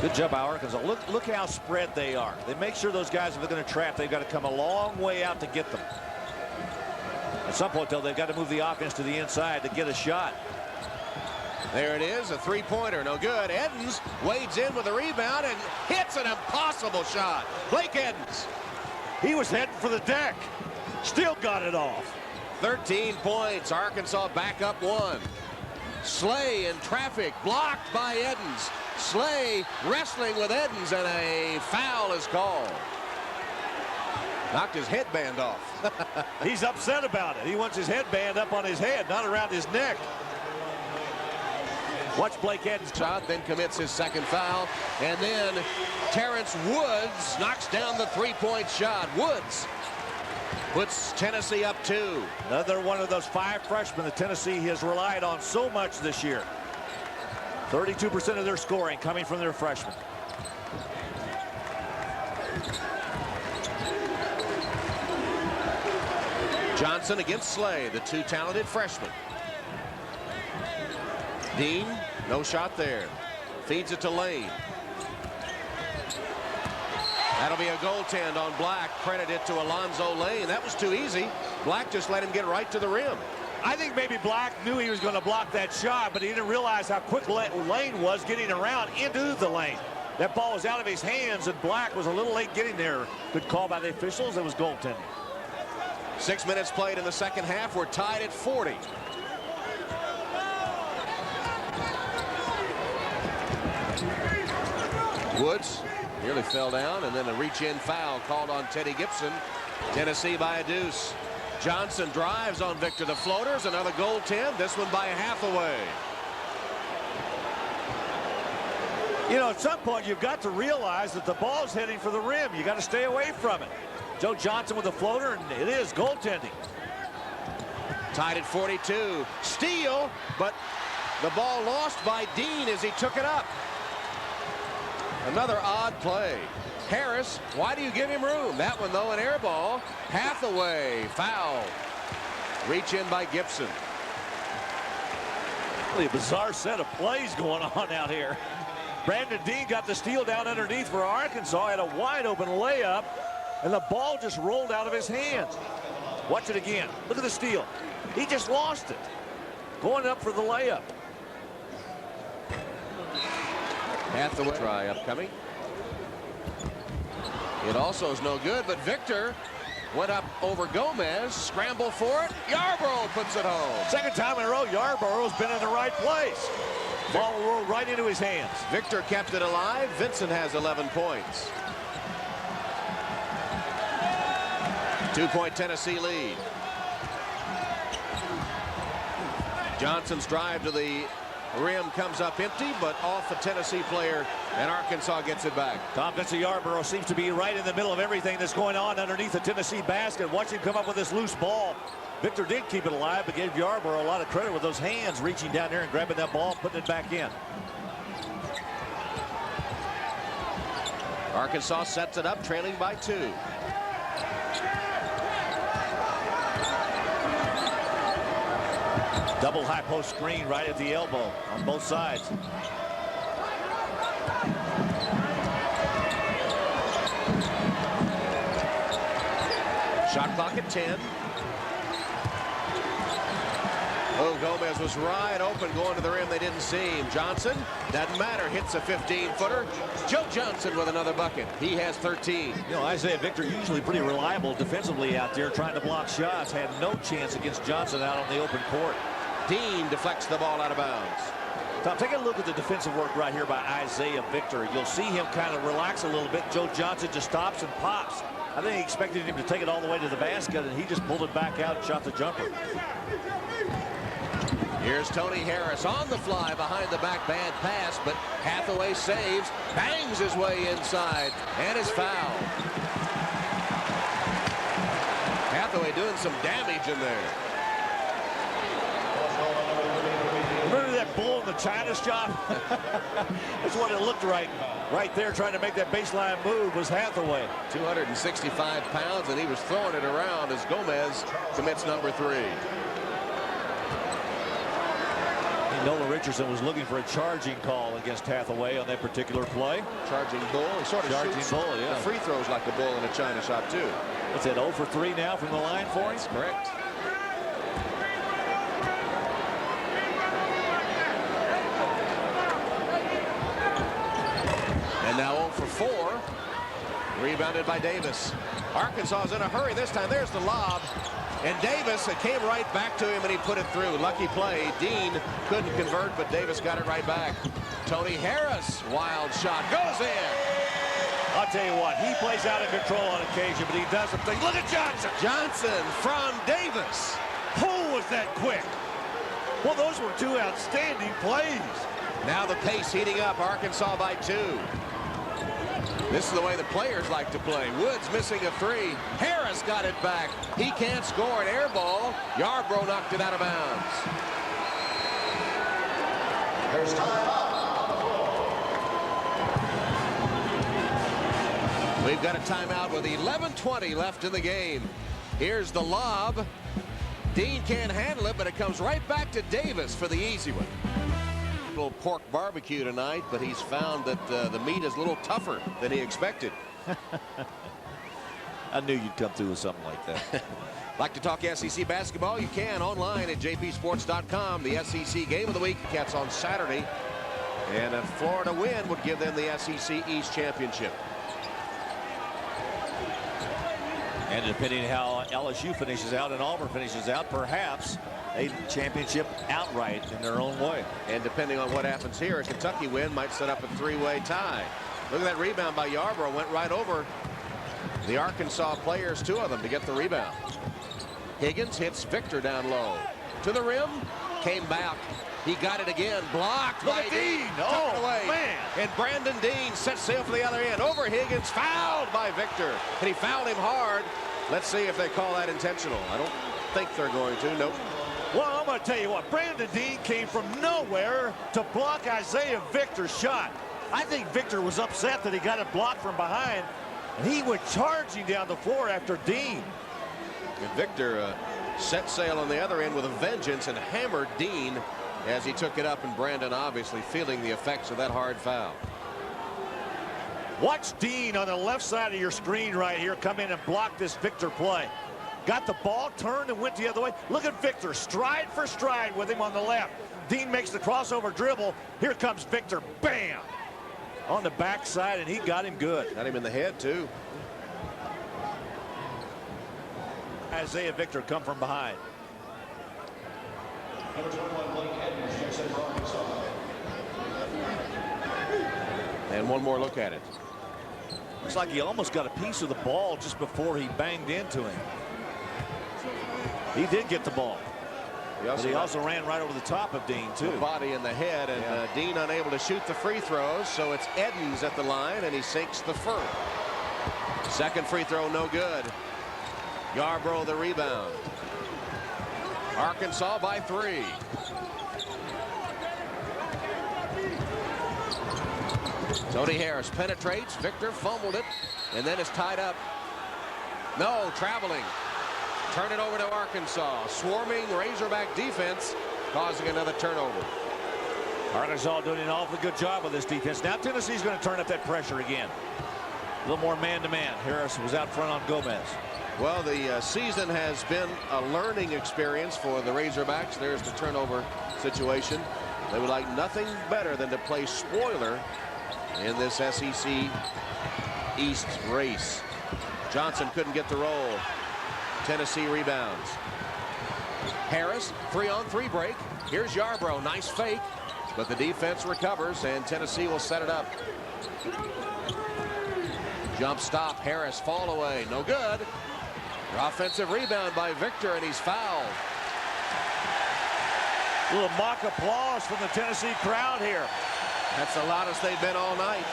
Good job by Arkansas. Look how spread they are. They make sure those guys, if they're going to trap, they've got to come a long way out to get them. At some point, though, they've got to move the offense to the inside to get a shot. There it is, a three-pointer, no good. Edens wades in with a rebound and hits an impossible shot. Blake Edens. He was heading for the deck. Still got it off. 13 points. Arkansas back up 1. Slay in traffic, blocked by Edens. Slay wrestling with Edens, and a foul is called. Knocked his headband off. He's upset about it. He wants his headband up on his head, not around his neck. Watch Blake Edens. Shot, then commits his second foul. And then Terrence Woods knocks down the three-point shot. Woods puts Tennessee up 2. Another one of those 5 freshmen that Tennessee has relied on so much this year. 32% of their scoring coming from their freshmen. Johnson against Slay, the 2 talented freshmen. Dean, no shot there. Feeds it to Lane. That'll be a goaltend on Black. Credit it to Alonzo Lane. That was too easy. Black just let him get right to the rim. I think maybe Black knew he was going to block that shot, but he didn't realize how quick Lane was getting around into the lane. That ball was out of his hands, and Black was a little late getting there. Good call by the officials. It was goaltending. 6 minutes played in the second half. We're tied at 40. Woods nearly fell down, and then a reach-in foul called on Teddy Gibson. Tennessee by a deuce. Johnson drives on Victor. The floaters, another goaltend. This one by a Hathaway. You know, at some point, you've got to realize that the ball's heading for the rim. You got to stay away from it. Joe Johnson with a floater, and it is goaltending. Tied at 42. Steal, but the ball lost by Dean as he took it up. Another odd play. Harris, why do you give him room? That one, though, an air ball. Hathaway, foul. Reach in by Gibson. Really a bizarre set of plays going on out here. Brandon Dean got the steal down underneath for Arkansas, had a wide open layup, and the ball just rolled out of his hands. Watch it again. Look at the steal. He just lost it. Going up for the layup. Hathaway try upcoming. It also is no good, but Victor went up over Gomez. Scramble for it. Yarborough puts it home. Second time in a row, Yarborough's been in the right place. Ball rolled right into his hands. Victor kept it alive. Vincent has 11 points. 2-point Tennessee lead. Johnson's drive to the rim comes up empty, but off a Tennessee player, and Arkansas gets it back. Tom Vincent Yarborough seems to be right in the middle of everything that's going on underneath the Tennessee basket. Watch him come up with this loose ball. Victor did keep it alive, but gave Yarborough a lot of credit with those hands reaching down there and grabbing that ball, putting it back in. Arkansas sets it up, trailing by 2. Double high post screen right at the elbow on both sides. Shot clock at 10. Oh, Gomez was right open going to the rim. They didn't see him. Johnson, doesn't matter, hits a 15-footer. Joe Johnson with another bucket. He has 13. You know, Isaiah Victor usually pretty reliable defensively out there trying to block shots. Had no chance against Johnson out on the open court. Dean deflects the ball out of bounds. Tom, take a look at the defensive work right here by Isaiah Victor. You'll see him kind of relax a little bit. Joe Johnson just stops and pops. I think he expected him to take it all the way to the basket, and he just pulled it back out and shot the jumper. Here's Tony Harris on the fly behind the back. Bad pass, but Hathaway saves, bangs his way inside, and is fouled. Hathaway doing some damage in there. Remember that bull in the China shop? That's what it looked like right there, trying to make that baseline move was Hathaway. 265 pounds, and he was throwing it around as Gomez commits number 3. Nola Richardson was looking for a charging call against Hathaway on that particular play. Charging bull. He sort of shoots bull, yeah. the free throws like the bull in a China shop, too. What's that, 0 for 3 now from the line for him? That's correct. And now 0 for 4. Rebounded by Davis. Arkansas is in a hurry this time. There's the lob. And Davis, it came right back to him, and he put it through. Lucky play. Dean couldn't convert, but Davis got it right back. Tony Harris, wild shot, goes in. I'll tell you what, he plays out of control on occasion, but he does some things. Look at Johnson. Johnson from Davis. Who was that quick? Well, those were 2 outstanding plays. Now the pace heating up. Arkansas by 2. This is the way the players like to play. Woods missing a 3. Harris got it back. He can't score an air ball. Yarbrough knocked it out of bounds. There's time out. We've got a timeout with 11:20 left in the game. Here's the lob. Dean can't handle it, but it comes right back to Davis for the easy one. Little pork barbecue tonight, but he's found that the meat is a little tougher than he expected. I knew you'd come through with something like that. Like to talk SEC basketball? You can online at jpsports.com. The SEC game of the week, Cats on Saturday. And a Florida win would give them the SEC East Championship. And depending on how LSU finishes out and Auburn finishes out, perhaps a championship outright in their own way. And depending on what happens here, a Kentucky win might set up a 3-way tie. Look at that rebound by Yarbrough. Went right over the Arkansas players, 2 of them, to get the rebound. Higgins hits Victor down low. To the rim. Came back. He got it again. Blocked by Dean. Oh, Tucked away. man. And Brandon Dean sets sail for the other end. Over Higgins. Fouled by Victor. And he fouled him hard. Let's see if they call that intentional. I don't think they're going to. Nope. Well, I'm going to tell you what. Brandon Dean came from nowhere to block Isaiah Victor's shot. I think Victor was upset that he got it blocked from behind. And he went charging down the floor after Dean. And Victor set sail on the other end with a vengeance and hammered Dean as he took it up, and Brandon obviously feeling the effects of that hard foul. Watch Dean on the left side of your screen right here come in and block this Victor play. Got the ball, turned and went the other way. Look at Victor, stride for stride with him on the left. Dean makes the crossover dribble. Here comes Victor, bam! On the backside, and he got him good. Got him in the head, too. Isaiah Victor come from behind. And one more look at it. Looks like he almost got a piece of the ball just before he banged into him. He did get the ball. But he also ran right over the top of Dean, too. The body in the head, and Dean unable to shoot the free throws, so it's Edens at the line, and he sinks the first. Second free throw, no good. Yarbrough the rebound. Arkansas by 3. Tony Harris penetrates. Victor fumbled it, and then is tied up. No, traveling. Turn it over to Arkansas. Swarming Razorback defense, causing another turnover. Arkansas doing an awfully good job with this defense. Now Tennessee's going to turn up that pressure again. A little more man-to-man. Harris was out front on Gomez. Well, the season has been a learning experience for the Razorbacks. There's the turnover situation. They would like nothing better than to play spoiler in this SEC East race. Johnson couldn't get the roll. Tennessee rebounds. Harris, 3-on-3 break. Here's Yarbrough, nice fake, but the defense recovers, and Tennessee will set it up. Jump stop, Harris, fall away, no good. Offensive rebound by Victor, and he's fouled. A little mock applause from the Tennessee crowd here. That's the loudest they've been all night.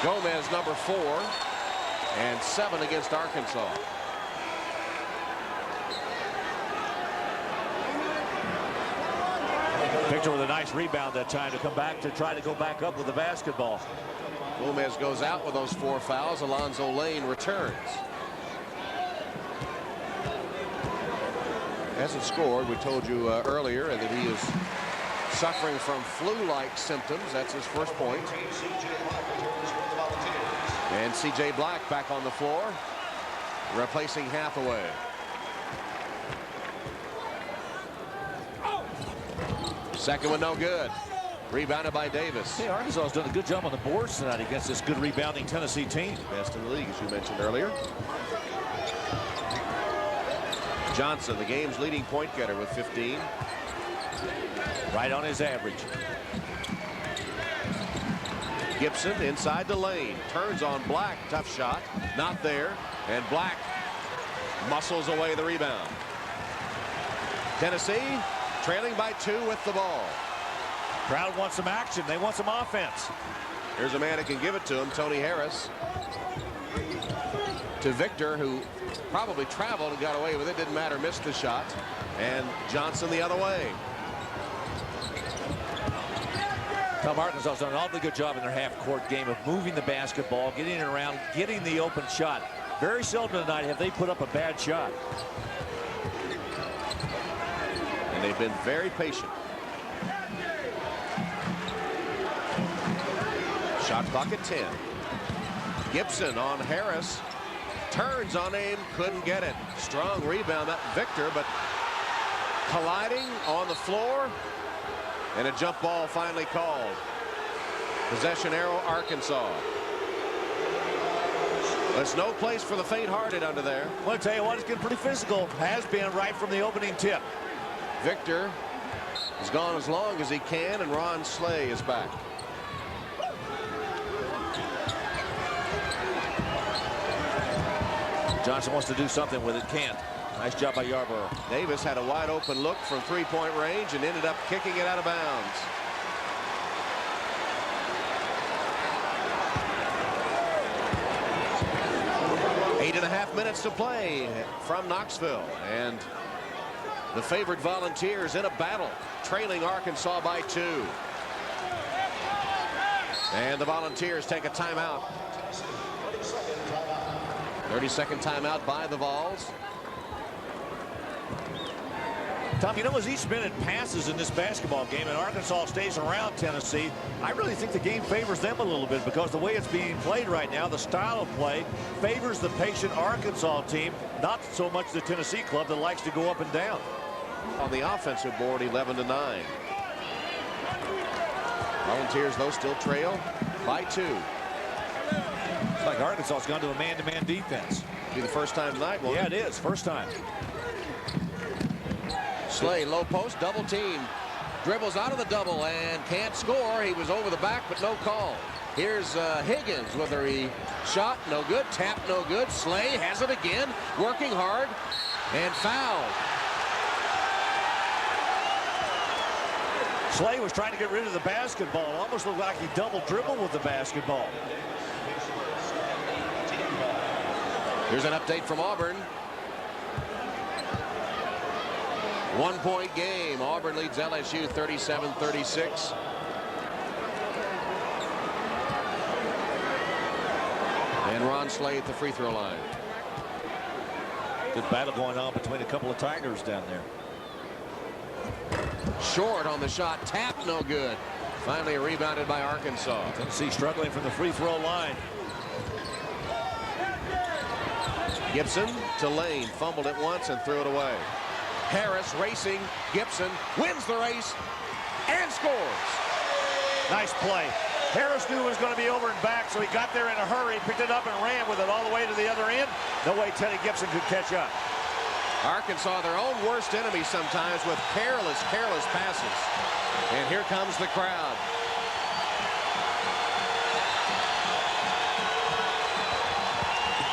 Gomez, number 4, and 7 against Arkansas. Victor with a nice rebound that time to come back to try to go back up with the basketball. Gomez goes out with those 4 fouls. Alonzo Lane returns. Hasn't scored. We told you earlier that he is suffering from flu-like symptoms. That's his first point. And C.J. Black back on the floor, replacing Hathaway. Second one no good. Rebounded by Davis. Hey, Arkansas has done a good job on the boards tonight against this good rebounding Tennessee team. Best in the league, as you mentioned earlier. Johnson, the game's leading point getter with 15. Right on his average. Gibson inside the lane. Turns on Black. Tough shot. Not there. And Black muscles away the rebound. Tennessee trailing by 2 with the ball. Crowd wants some action. They want some offense. Here's a man who can give it to him, Tony Harris. To Victor, who probably traveled and got away with it. Didn't matter, missed the shot. And Johnson the other way. Tom Arkansas has done an awfully good job in their half-court game of moving the basketball, getting it around, getting the open shot. Very seldom tonight have they put up a bad shot. And they've been very patient. Shot clock at 10. Gibson on Harris. Turns on him, couldn't get it. Strong rebound, that Victor, but colliding on the floor. And a jump ball finally called. Possession arrow, Arkansas. There's no place for the faint-hearted under there. I want to tell you what, it's getting pretty physical. Has been right from the opening tip. Victor has gone as long as he can, and Ron Slay is back. Johnson wants to do something with it, can't. Nice job by Yarborough. Davis had a wide open look from three-point range and ended up kicking it out of bounds. Eight and a half minutes to play from Knoxville, and the favored Volunteers in a battle, trailing Arkansas by 2. And the Volunteers take a timeout. 30-second timeout by the Vols. Tom, you know, as each minute passes in this basketball game and Arkansas stays around Tennessee, I really think the game favors them a little bit, because the way it's being played right now, the style of play favors the patient Arkansas team, not so much the Tennessee club that likes to go up and down. On the offensive board, 11-9. Volunteers, though, still trail by 2. It's like Arkansas's gone to a man-to-man defense. Be the first time tonight, won't Yeah, it is. First time. Slay, low post, double team. Dribbles out of the double and can't score. He was over the back, but no call. Here's Higgins, whether he shot, no good. Tap, no good. Slay has it again, working hard, and foul. Slay was trying to get rid of the basketball. It almost looked like he double dribbled with the basketball. Here's an update from Auburn. 1-point game. Auburn leads LSU 37-36. And Ron Slay at the free throw line. Good battle going on between a couple of Tigers down there. Short on the shot. Tap, no good. Finally rebounded by Arkansas. Tennessee struggling from the free throw line. Gibson to Lane. Fumbled it once and threw it away. Harris racing. Gibson wins the race and scores. Nice play. Harris knew it was going to be over and back, so he got there in a hurry, picked it up and ran with it all the way to the other end. No way Teddy Gibson could catch up. Arkansas, their own worst enemy sometimes, with careless passes. And here comes the crowd.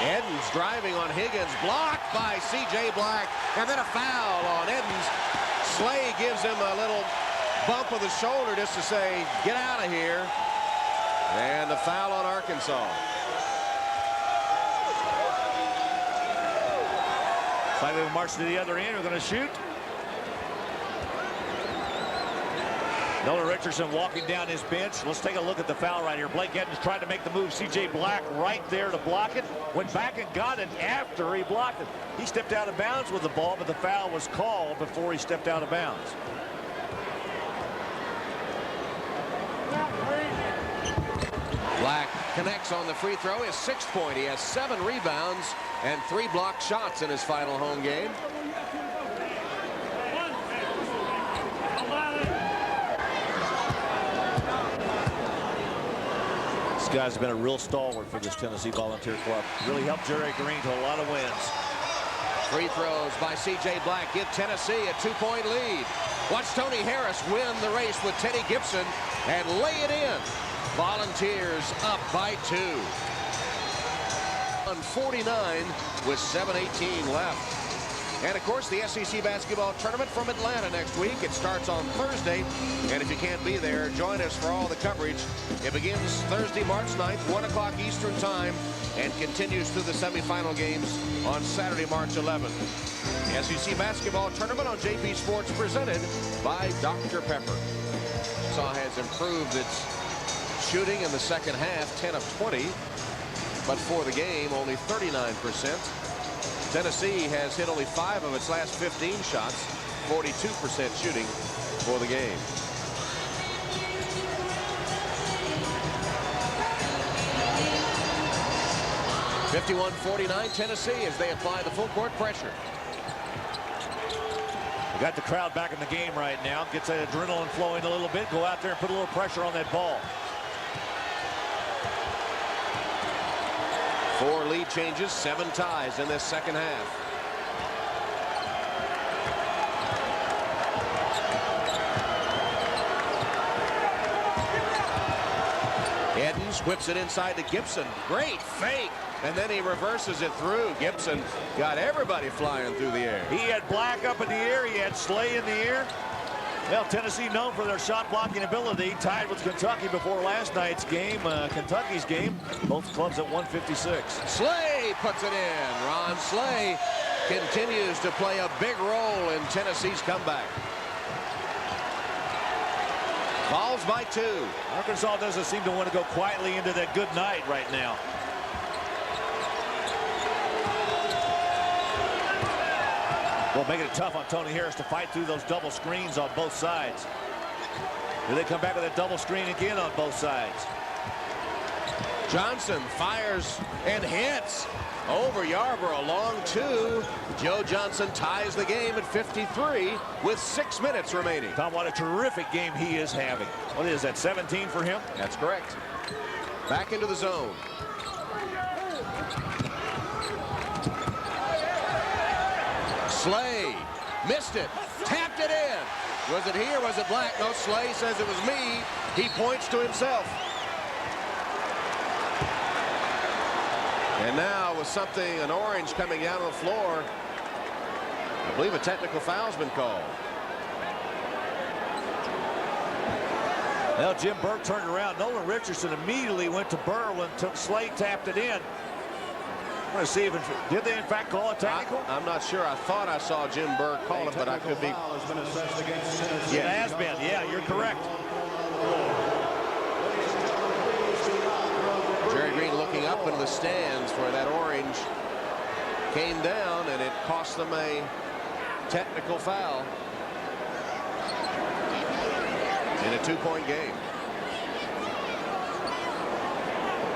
Edens driving on Higgins, blocked by C.J. Black, and then a foul on Edens. Slay gives him a little bump of the shoulder just to say, get out of here. And the foul on Arkansas. Finally, we march to the other end. We're going to shoot. Nolan Richardson walking down his bench. Let's take a look at the foul right here. Blake Edens tried to make the move. C.J. Black right there to block it. Went back and got it after he blocked it. He stepped out of bounds with the ball, but the foul was called before he stepped out of bounds. Black connects on the free throw, his 6th point. He has 7 rebounds and 3 blocked shots in his final home game. This guy's been a real stalwart for this Tennessee Volunteer club. Really helped Jerry Green to a lot of wins. Free throws by C.J. Black give Tennessee a 2-point lead. Watch Tony Harris win the race with Teddy Gibson and lay it in. Volunteers up by 2. On 49 with 7:18 left. And, of course, the SEC basketball tournament from Atlanta next week. It starts on Thursday. And if you can't be there, join us for all the coverage. It begins Thursday, March 9th, 1 o'clock Eastern Time, and continues through the semifinal games on Saturday, March 11th. The SEC basketball tournament on JP Sports, presented by Dr. Pepper. Arkansas has improved its shooting in the second half, 10 of 20. But for the game, only 39%. Tennessee has hit only 5 of its last 15 shots, 42% shooting for the game. (51-49) Tennessee as they apply the full court pressure. We got the crowd back in the game right now. Gets that adrenaline flowing a little bit. Go out there and put a little pressure on that ball. 4 lead changes, 7 ties in this second half. Edens whips it inside to Gibson. Great fake. And then he reverses it through. Gibson got everybody flying through the air. He had Black up in the air. He had Slay in the air. Well, Tennessee known for their shot blocking ability, tied with Kentucky before last night's game, Kentucky's game. Both clubs at 156. Slay puts it in. Ron Slay continues to play a big role in Tennessee's comeback. Falls by 2. Arkansas doesn't seem to want to go quietly into that good night right now. Well, making it tough on Tony Harris to fight through those double screens on both sides. Do they come back with a double screen again on both sides? Johnson fires and hits over Yarborough. Long 2. Joe Johnson ties the game at 53 with 6 minutes remaining. Tom, what a terrific game he is having. What is that, 17 for him? That's correct. Back into the zone. Slay missed it, tapped it in. Was it he or was it Black? No, Slay says it was me. He points to himself. And now with something, an orange coming down on the floor, I believe a technical foul's been called. Well, Jim Burke turned around. Nolan Richardson immediately went to Burr when Slay tapped it in. I'm going to see if did they in fact call a technical? I'm not sure. I thought I saw Jim Burke call it, but I could be. Yeah, it has been. Yeah, you're correct. Jerry Green looking up into the stands where that orange came down, and it cost them a technical foul in a 2-point game.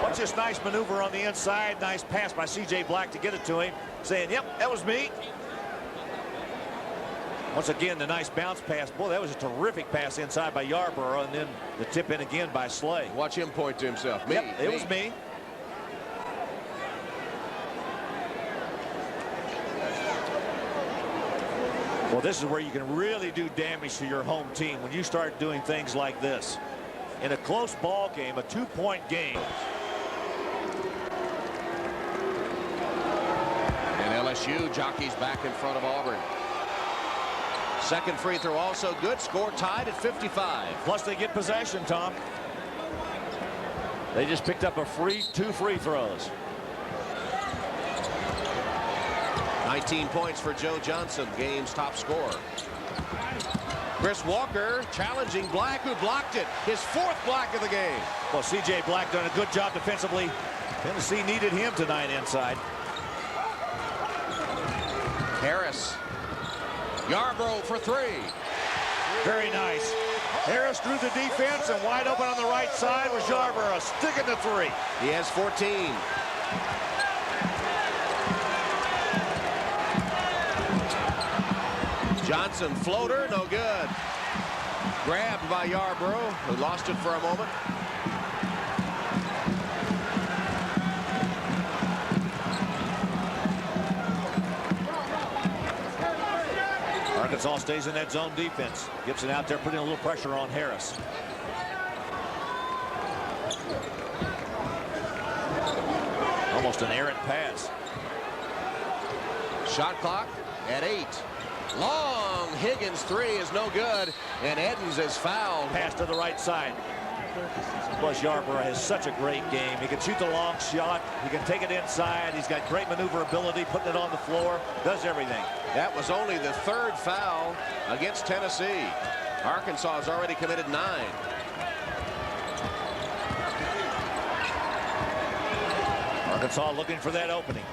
What's this nice maneuver on the inside? Nice pass by C.J. Black to get it to him, saying, yep, that was me. Once again, the nice bounce pass. Boy, that was a terrific pass inside by Yarborough, and then the tip in again by Slay. Watch him point to himself. Me, yep, it was me. Well, this is where you can really do damage to your home team when you start doing things like this. In a close ball game, a 2-point game. And LSU jockeys back in front of Auburn. Second free throw also good. Score tied at 55. Plus they get possession, Tom. They just picked up a 2 free throws. 19 points for Joe Johnson, game's top scorer. Chris Walker challenging Black, who blocked it. His 4th block of the game. Well, C.J. Black done a good job defensively. Tennessee needed him tonight inside. Harris. Yarborough for 3. Very nice. Harris drew the defense, and wide open on the right side was Yarborough, sticking the 3. He has 14. Johnson floater, no good. Grabbed by Yarborough, who lost it for a moment. Arkansas stays in that zone defense. Gibson out there putting a little pressure on Harris. Almost an errant pass. Shot clock at 8. Long Higgins three is no good, and Edens is fouled. Pass to the right side. Plus, Yarborough has such a great game. He can shoot the long shot. He can take it inside. He's got great maneuverability, putting it on the floor. Does everything. That was only the 3rd foul against Tennessee. Arkansas has already committed 9. Arkansas looking for that opening.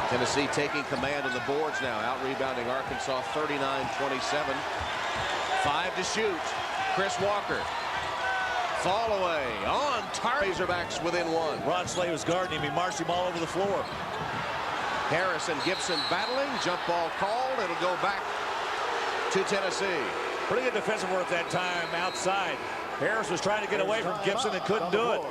Tennessee taking command of the boards now, out-rebounding Arkansas 39-27. 5 to shoot. Chris Walker. Fall away. On target. Razorbacks within 1. Ron Slay was guarding him. He marched him all over the floor. Harris and Gibson battling. Jump ball called. It'll go back to Tennessee. Pretty good defensive work that time outside. Harris was trying to get away from Gibson and couldn't do it.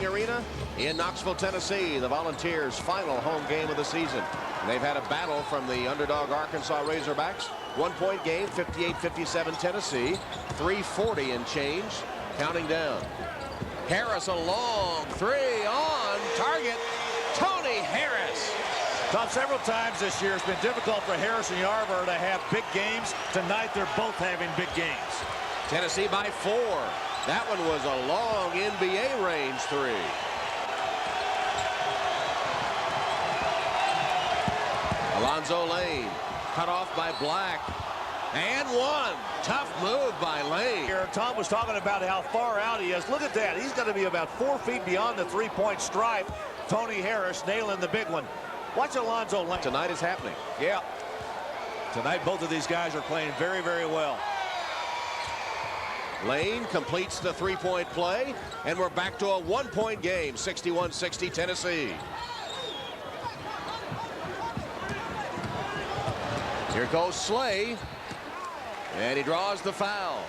Arena in Knoxville, Tennessee, the Volunteers' final home game of the season. They've had a battle from the underdog Arkansas Razorbacks. 1-point game, 58-57 Tennessee. 3:40 and change, counting down. Harris a long three on target. Tony Harris. Tom, several times this year it's been difficult for Harris and Yarborough to have big games. Tonight they're both having big games. Tennessee by 4. That one was a long NBA range three. Alonzo Lane cut off by Black. And 1. Tough move by Lane. Here, Tom was talking about how far out he is. Look at that. He's going to be about 4 feet beyond the three-point stripe. Tony Harris nailing the big one. Watch Alonzo Lane. Tonight is happening. Yeah. Tonight both of these guys are playing very, very well. Lane completes the three-point play, and we're back to a 1-point game. 61-60 Tennessee. Here goes Slay, and he draws the foul.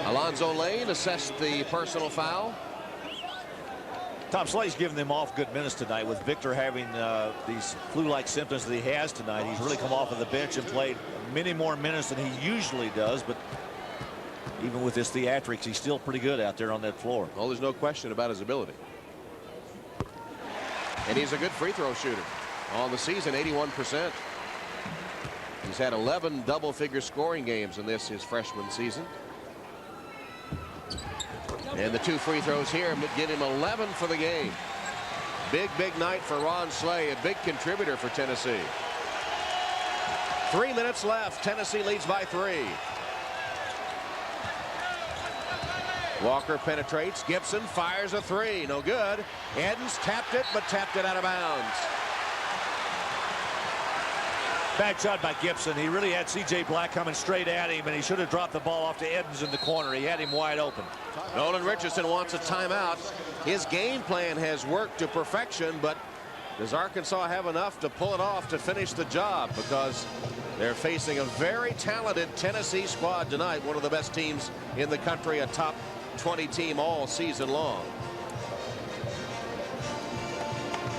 Alonzo Lane assessed the personal foul. Tom, Slay's giving them off good minutes tonight with Victor having these flu-like symptoms that he has tonight. He's really come off of the bench and played many more minutes than he usually does, but even with his theatrics, he's still pretty good out there on that floor. Well, there's no question about his ability. And he's a good free throw shooter. On the season, 81%. He's had 11 double-figure scoring games in his freshman season. And the 2 free throws here get him 11 for the game. Big night for Ron Slay, a big contributor for Tennessee. 3 minutes left. Tennessee leads by 3. Walker penetrates. Gibson fires a 3. No good. Edens tapped it, but tapped it out of bounds. Bad shot by Gibson. He really had C.J. Black coming straight at him, and he should have dropped the ball off to Edens in the corner. He had him wide open. Nolan Richardson wants a timeout. His game plan has worked to perfection, but does Arkansas have enough to pull it off to finish the job? Because they're facing a very talented Tennessee squad tonight, one of the best teams in the country, a top 20 team all season long.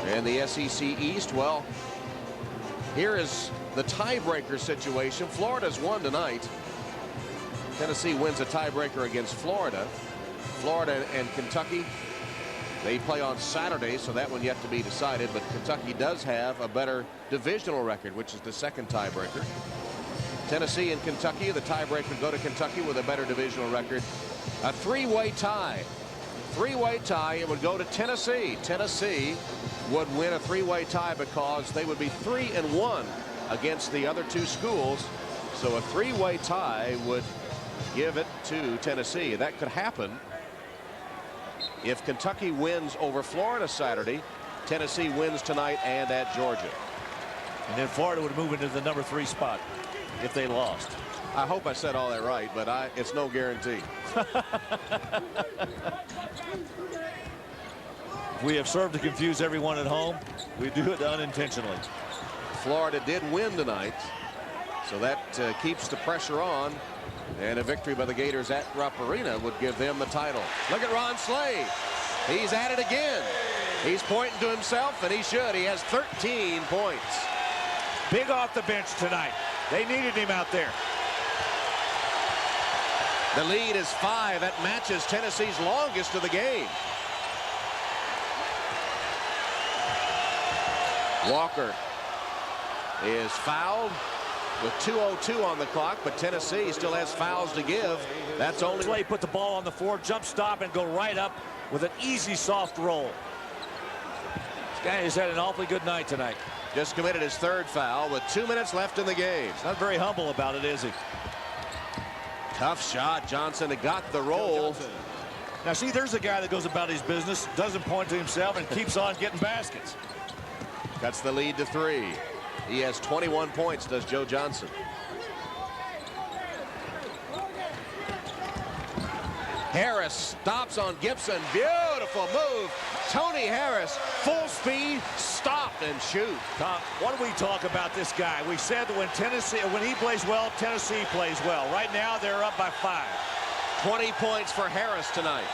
And the SEC East, well, here is the tiebreaker situation. Florida's won tonight. Tennessee wins a tiebreaker against Florida. Florida and Kentucky, they play on Saturday, so that one yet to be decided, but Kentucky does have a better divisional record, which is the second tiebreaker. Tennessee and Kentucky, the tiebreaker go to Kentucky with a better divisional record. A three-way tie. Three-way tie, it would go to Tennessee. Tennessee would win a three-way tie because they would be 3-1 against the other 2 schools. So a three-way tie would give it to Tennessee. That could happen if Kentucky wins over Florida Saturday. Tennessee wins tonight and at Georgia. And then Florida would move into the number 3 spot if they lost. I hope I said all that right, but it's no guarantee. We have served to confuse everyone at home. We do it unintentionally. Florida did win tonight, so that keeps the pressure on, and a victory by the Gators at Rupp Arena would give them the title. Look at Ron Slay. He's at it again. He's pointing to himself, and he should. He has 13 points. Big off the bench tonight. They needed him out there. The lead is 5. That matches Tennessee's longest of the game. Walker is fouled with 2:02 on the clock, but Tennessee still has fouls to give. That's only Slay put the ball on the floor, jump stop, and go right up with an easy soft roll. This guy has had an awfully good night tonight. Just committed his 3rd foul with 2 minutes left in the game. He's not very humble about it, is he? Tough shot. Johnson got the roll. Now see, there's a guy that goes about his business, doesn't point to himself, and keeps on getting baskets. Cuts the lead to 3. He has 21 points, does Joe Johnson. Harris stops on Gibson. Beautiful move. Tony Harris, full speed, stop and shoot. Tom, what do we talk about this guy? We said that when he plays well, Tennessee plays well. Right now, they're up by 5. 20 points for Harris tonight.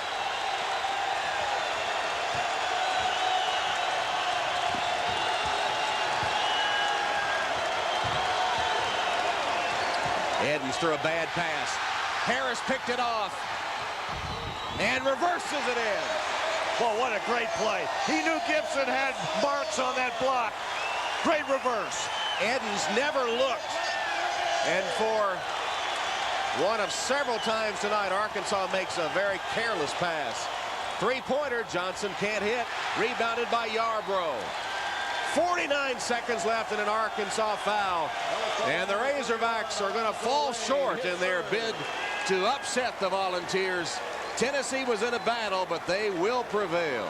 Edens threw a bad pass. Harris picked it off and reverses it in. Well, what a great play. He knew Gibson had marks on that block. Great reverse. Edens never looked. And for one of several times tonight, Arkansas makes a very careless pass. 3-pointer, Johnson can't hit. Rebounded by Yarbrough. 49 seconds left in an Arkansas foul. And the Razorbacks are going to fall short in their bid to upset the Volunteers. Tennessee was in a battle, but they will prevail.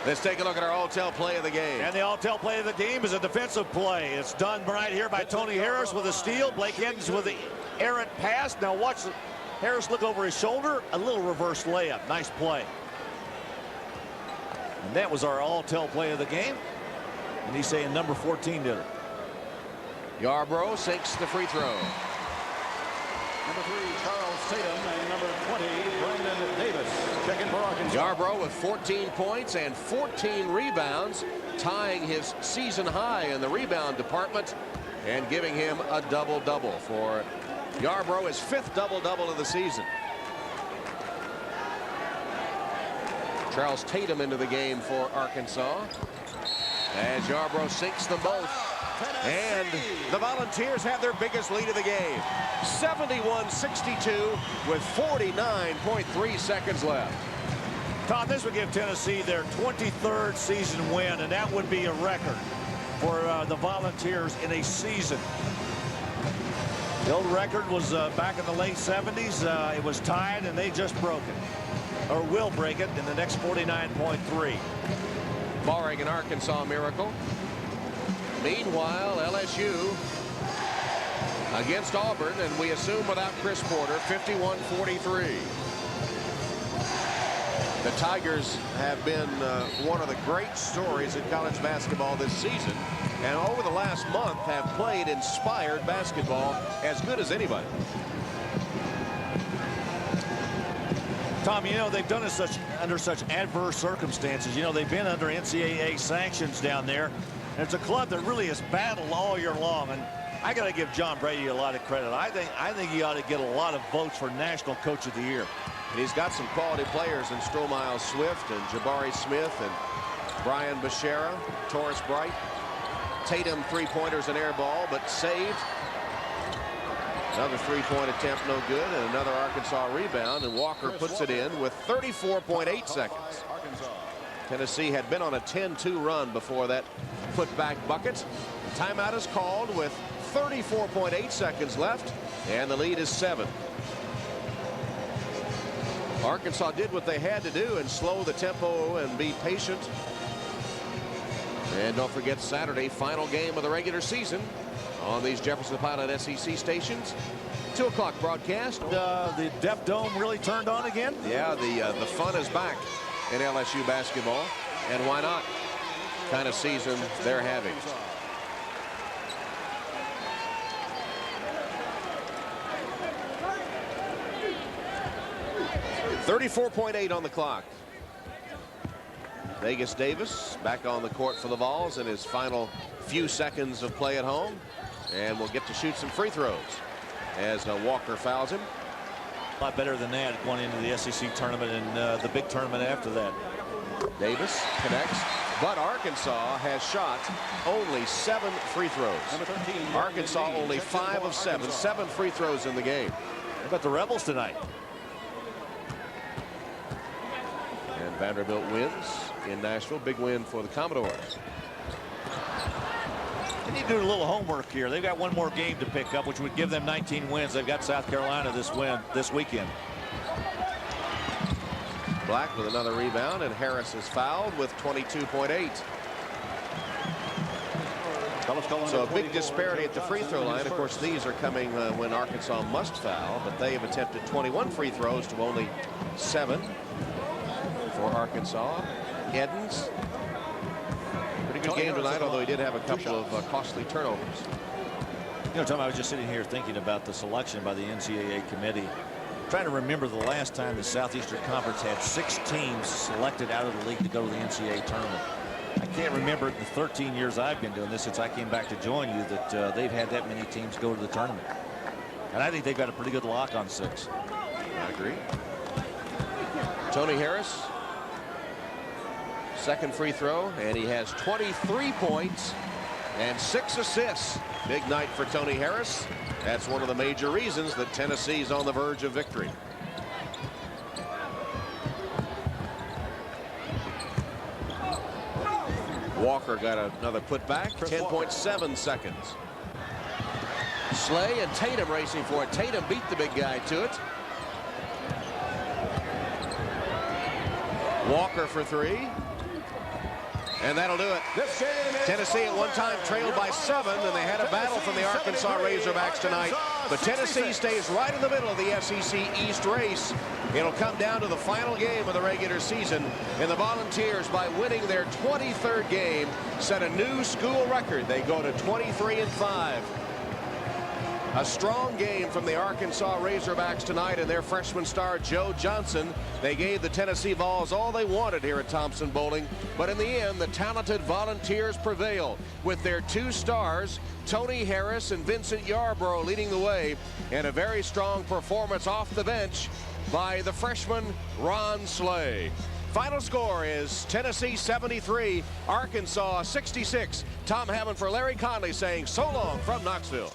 Let's take a look at our all-tell play of the game. And the all-tell play of the game is a defensive play. It's done right here by Tony Harris with a steal. Blake Edens with the errant pass. Now watch Harris look over his shoulder. A little reverse layup. Nice play. And that was our all-tell play of the game. And he's saying number 14 did it. Yarbrough sinks the free throw. Number 3, Charles Tatum, and number 20, Brandon Davis. Checking for Arkansas. Yarbrough with 14 points and 14 rebounds, tying his season high in the rebound department and giving him a double-double for Yarbrough, his 5th double-double of the season. Charles Tatum into the game for Arkansas as Yarbrough sinks them both. And the Volunteers have their biggest lead of the game, 71-62 with 49.3 seconds left. Tom, this would give Tennessee their 23rd season win, and that would be a record for the Volunteers in a season. The old record was back in the late 70s. It was tied, and they just broke it, or will break it in the next 49.3. Barring an Arkansas miracle. Meanwhile, LSU against Auburn, and we assume without Chris Porter, 51-43. The Tigers have been one of the great stories in college basketball this season, and over the last month have played inspired basketball as good as anybody. Tom, you know, they've done it under such adverse circumstances. You know, they've been under NCAA sanctions down there. And it's a club that really has battled all year long. And I got to give John Brady a lot of credit. I think he ought to get a lot of votes for National Coach of the Year. And he's got some quality players in Stromile Swift and Jabari Smith and Brian Bashara, Taurus Bright. Tatum 3-pointers and air ball, but saved. Another 3-point attempt, no good, and another Arkansas rebound, and Walker puts it in with 34.8 seconds. Tennessee had been on a 10-2 run before that putback bucket. Timeout is called with 34.8 seconds left, and the lead is 7. Arkansas did what they had to do and slow the tempo and be patient. And don't forget, Saturday, final game of the regular season on these Jefferson Pilot SEC stations. 2 o'clock broadcast. The Deaf Dome really turned on again? Yeah, the fun is back in LSU basketball. And why not? Kind of season they're having. .34.8 on the clock. Vegas Davis back on the court for the Vols in his final few seconds of play at home, and will get to shoot some free throws as Walker fouls him. A lot better than that going into the SEC tournament and the big tournament after that. Davis connects, but Arkansas has shot only 7 free throws. Number 13, Arkansas only 5 of 7, 7 free throws in the game. How about the Rebels tonight? And Vanderbilt wins in Nashville. Big win for the Commodores. They need to do a little homework here. They've got one more game to pick up, which would give them 19 wins. They've got South Carolina this weekend. Black with another rebound, and Harris is fouled with 22.8. So a big disparity at the free throw line. Of course, these are coming when Arkansas must foul, but they have attempted 21 free throws to only 7 for Arkansas. Edens, pretty good game tonight, although he did have a couple of costly turnovers. You know, Tom, I was just sitting here thinking about the selection by the NCAA committee. Trying to remember the last time the Southeastern Conference had 6 teams selected out of the league to go to the NCAA tournament. I can't remember in the 13 years I've been doing this since I came back to join you that they've had that many teams go to the tournament. And I think they've got a pretty good lock on 6. I agree. Tony Harris, second free throw, and he has 23 points and 6 assists. Big night for Tony Harris. That's one of the major reasons that Tennessee's on the verge of victory. Walker got another putback. 10.7 seconds. Slay and Tatum racing for it. Tatum beat the big guy to it. Walker for 3. And that'll do it. Tennessee at one time trailed by 7, and they had a battle from the Arkansas Razorbacks tonight. But Tennessee stays right in the middle of the SEC East race. It'll come down to the final game of the regular season, and the Volunteers, by winning their 23rd game, set a new school record. They go to 23-5. A strong game from the Arkansas Razorbacks tonight, and their freshman star Joe Johnson. They gave the Tennessee Vols all they wanted here at Thompson-Boling, but in the end the talented Volunteers prevail with their 2 stars, Tony Harris and Vincent Yarbrough, leading the way, and a very strong performance off the bench by the freshman Ron Slay. Final score is Tennessee 73, Arkansas 66. Tom Hammond for Larry Conley saying so long from Knoxville.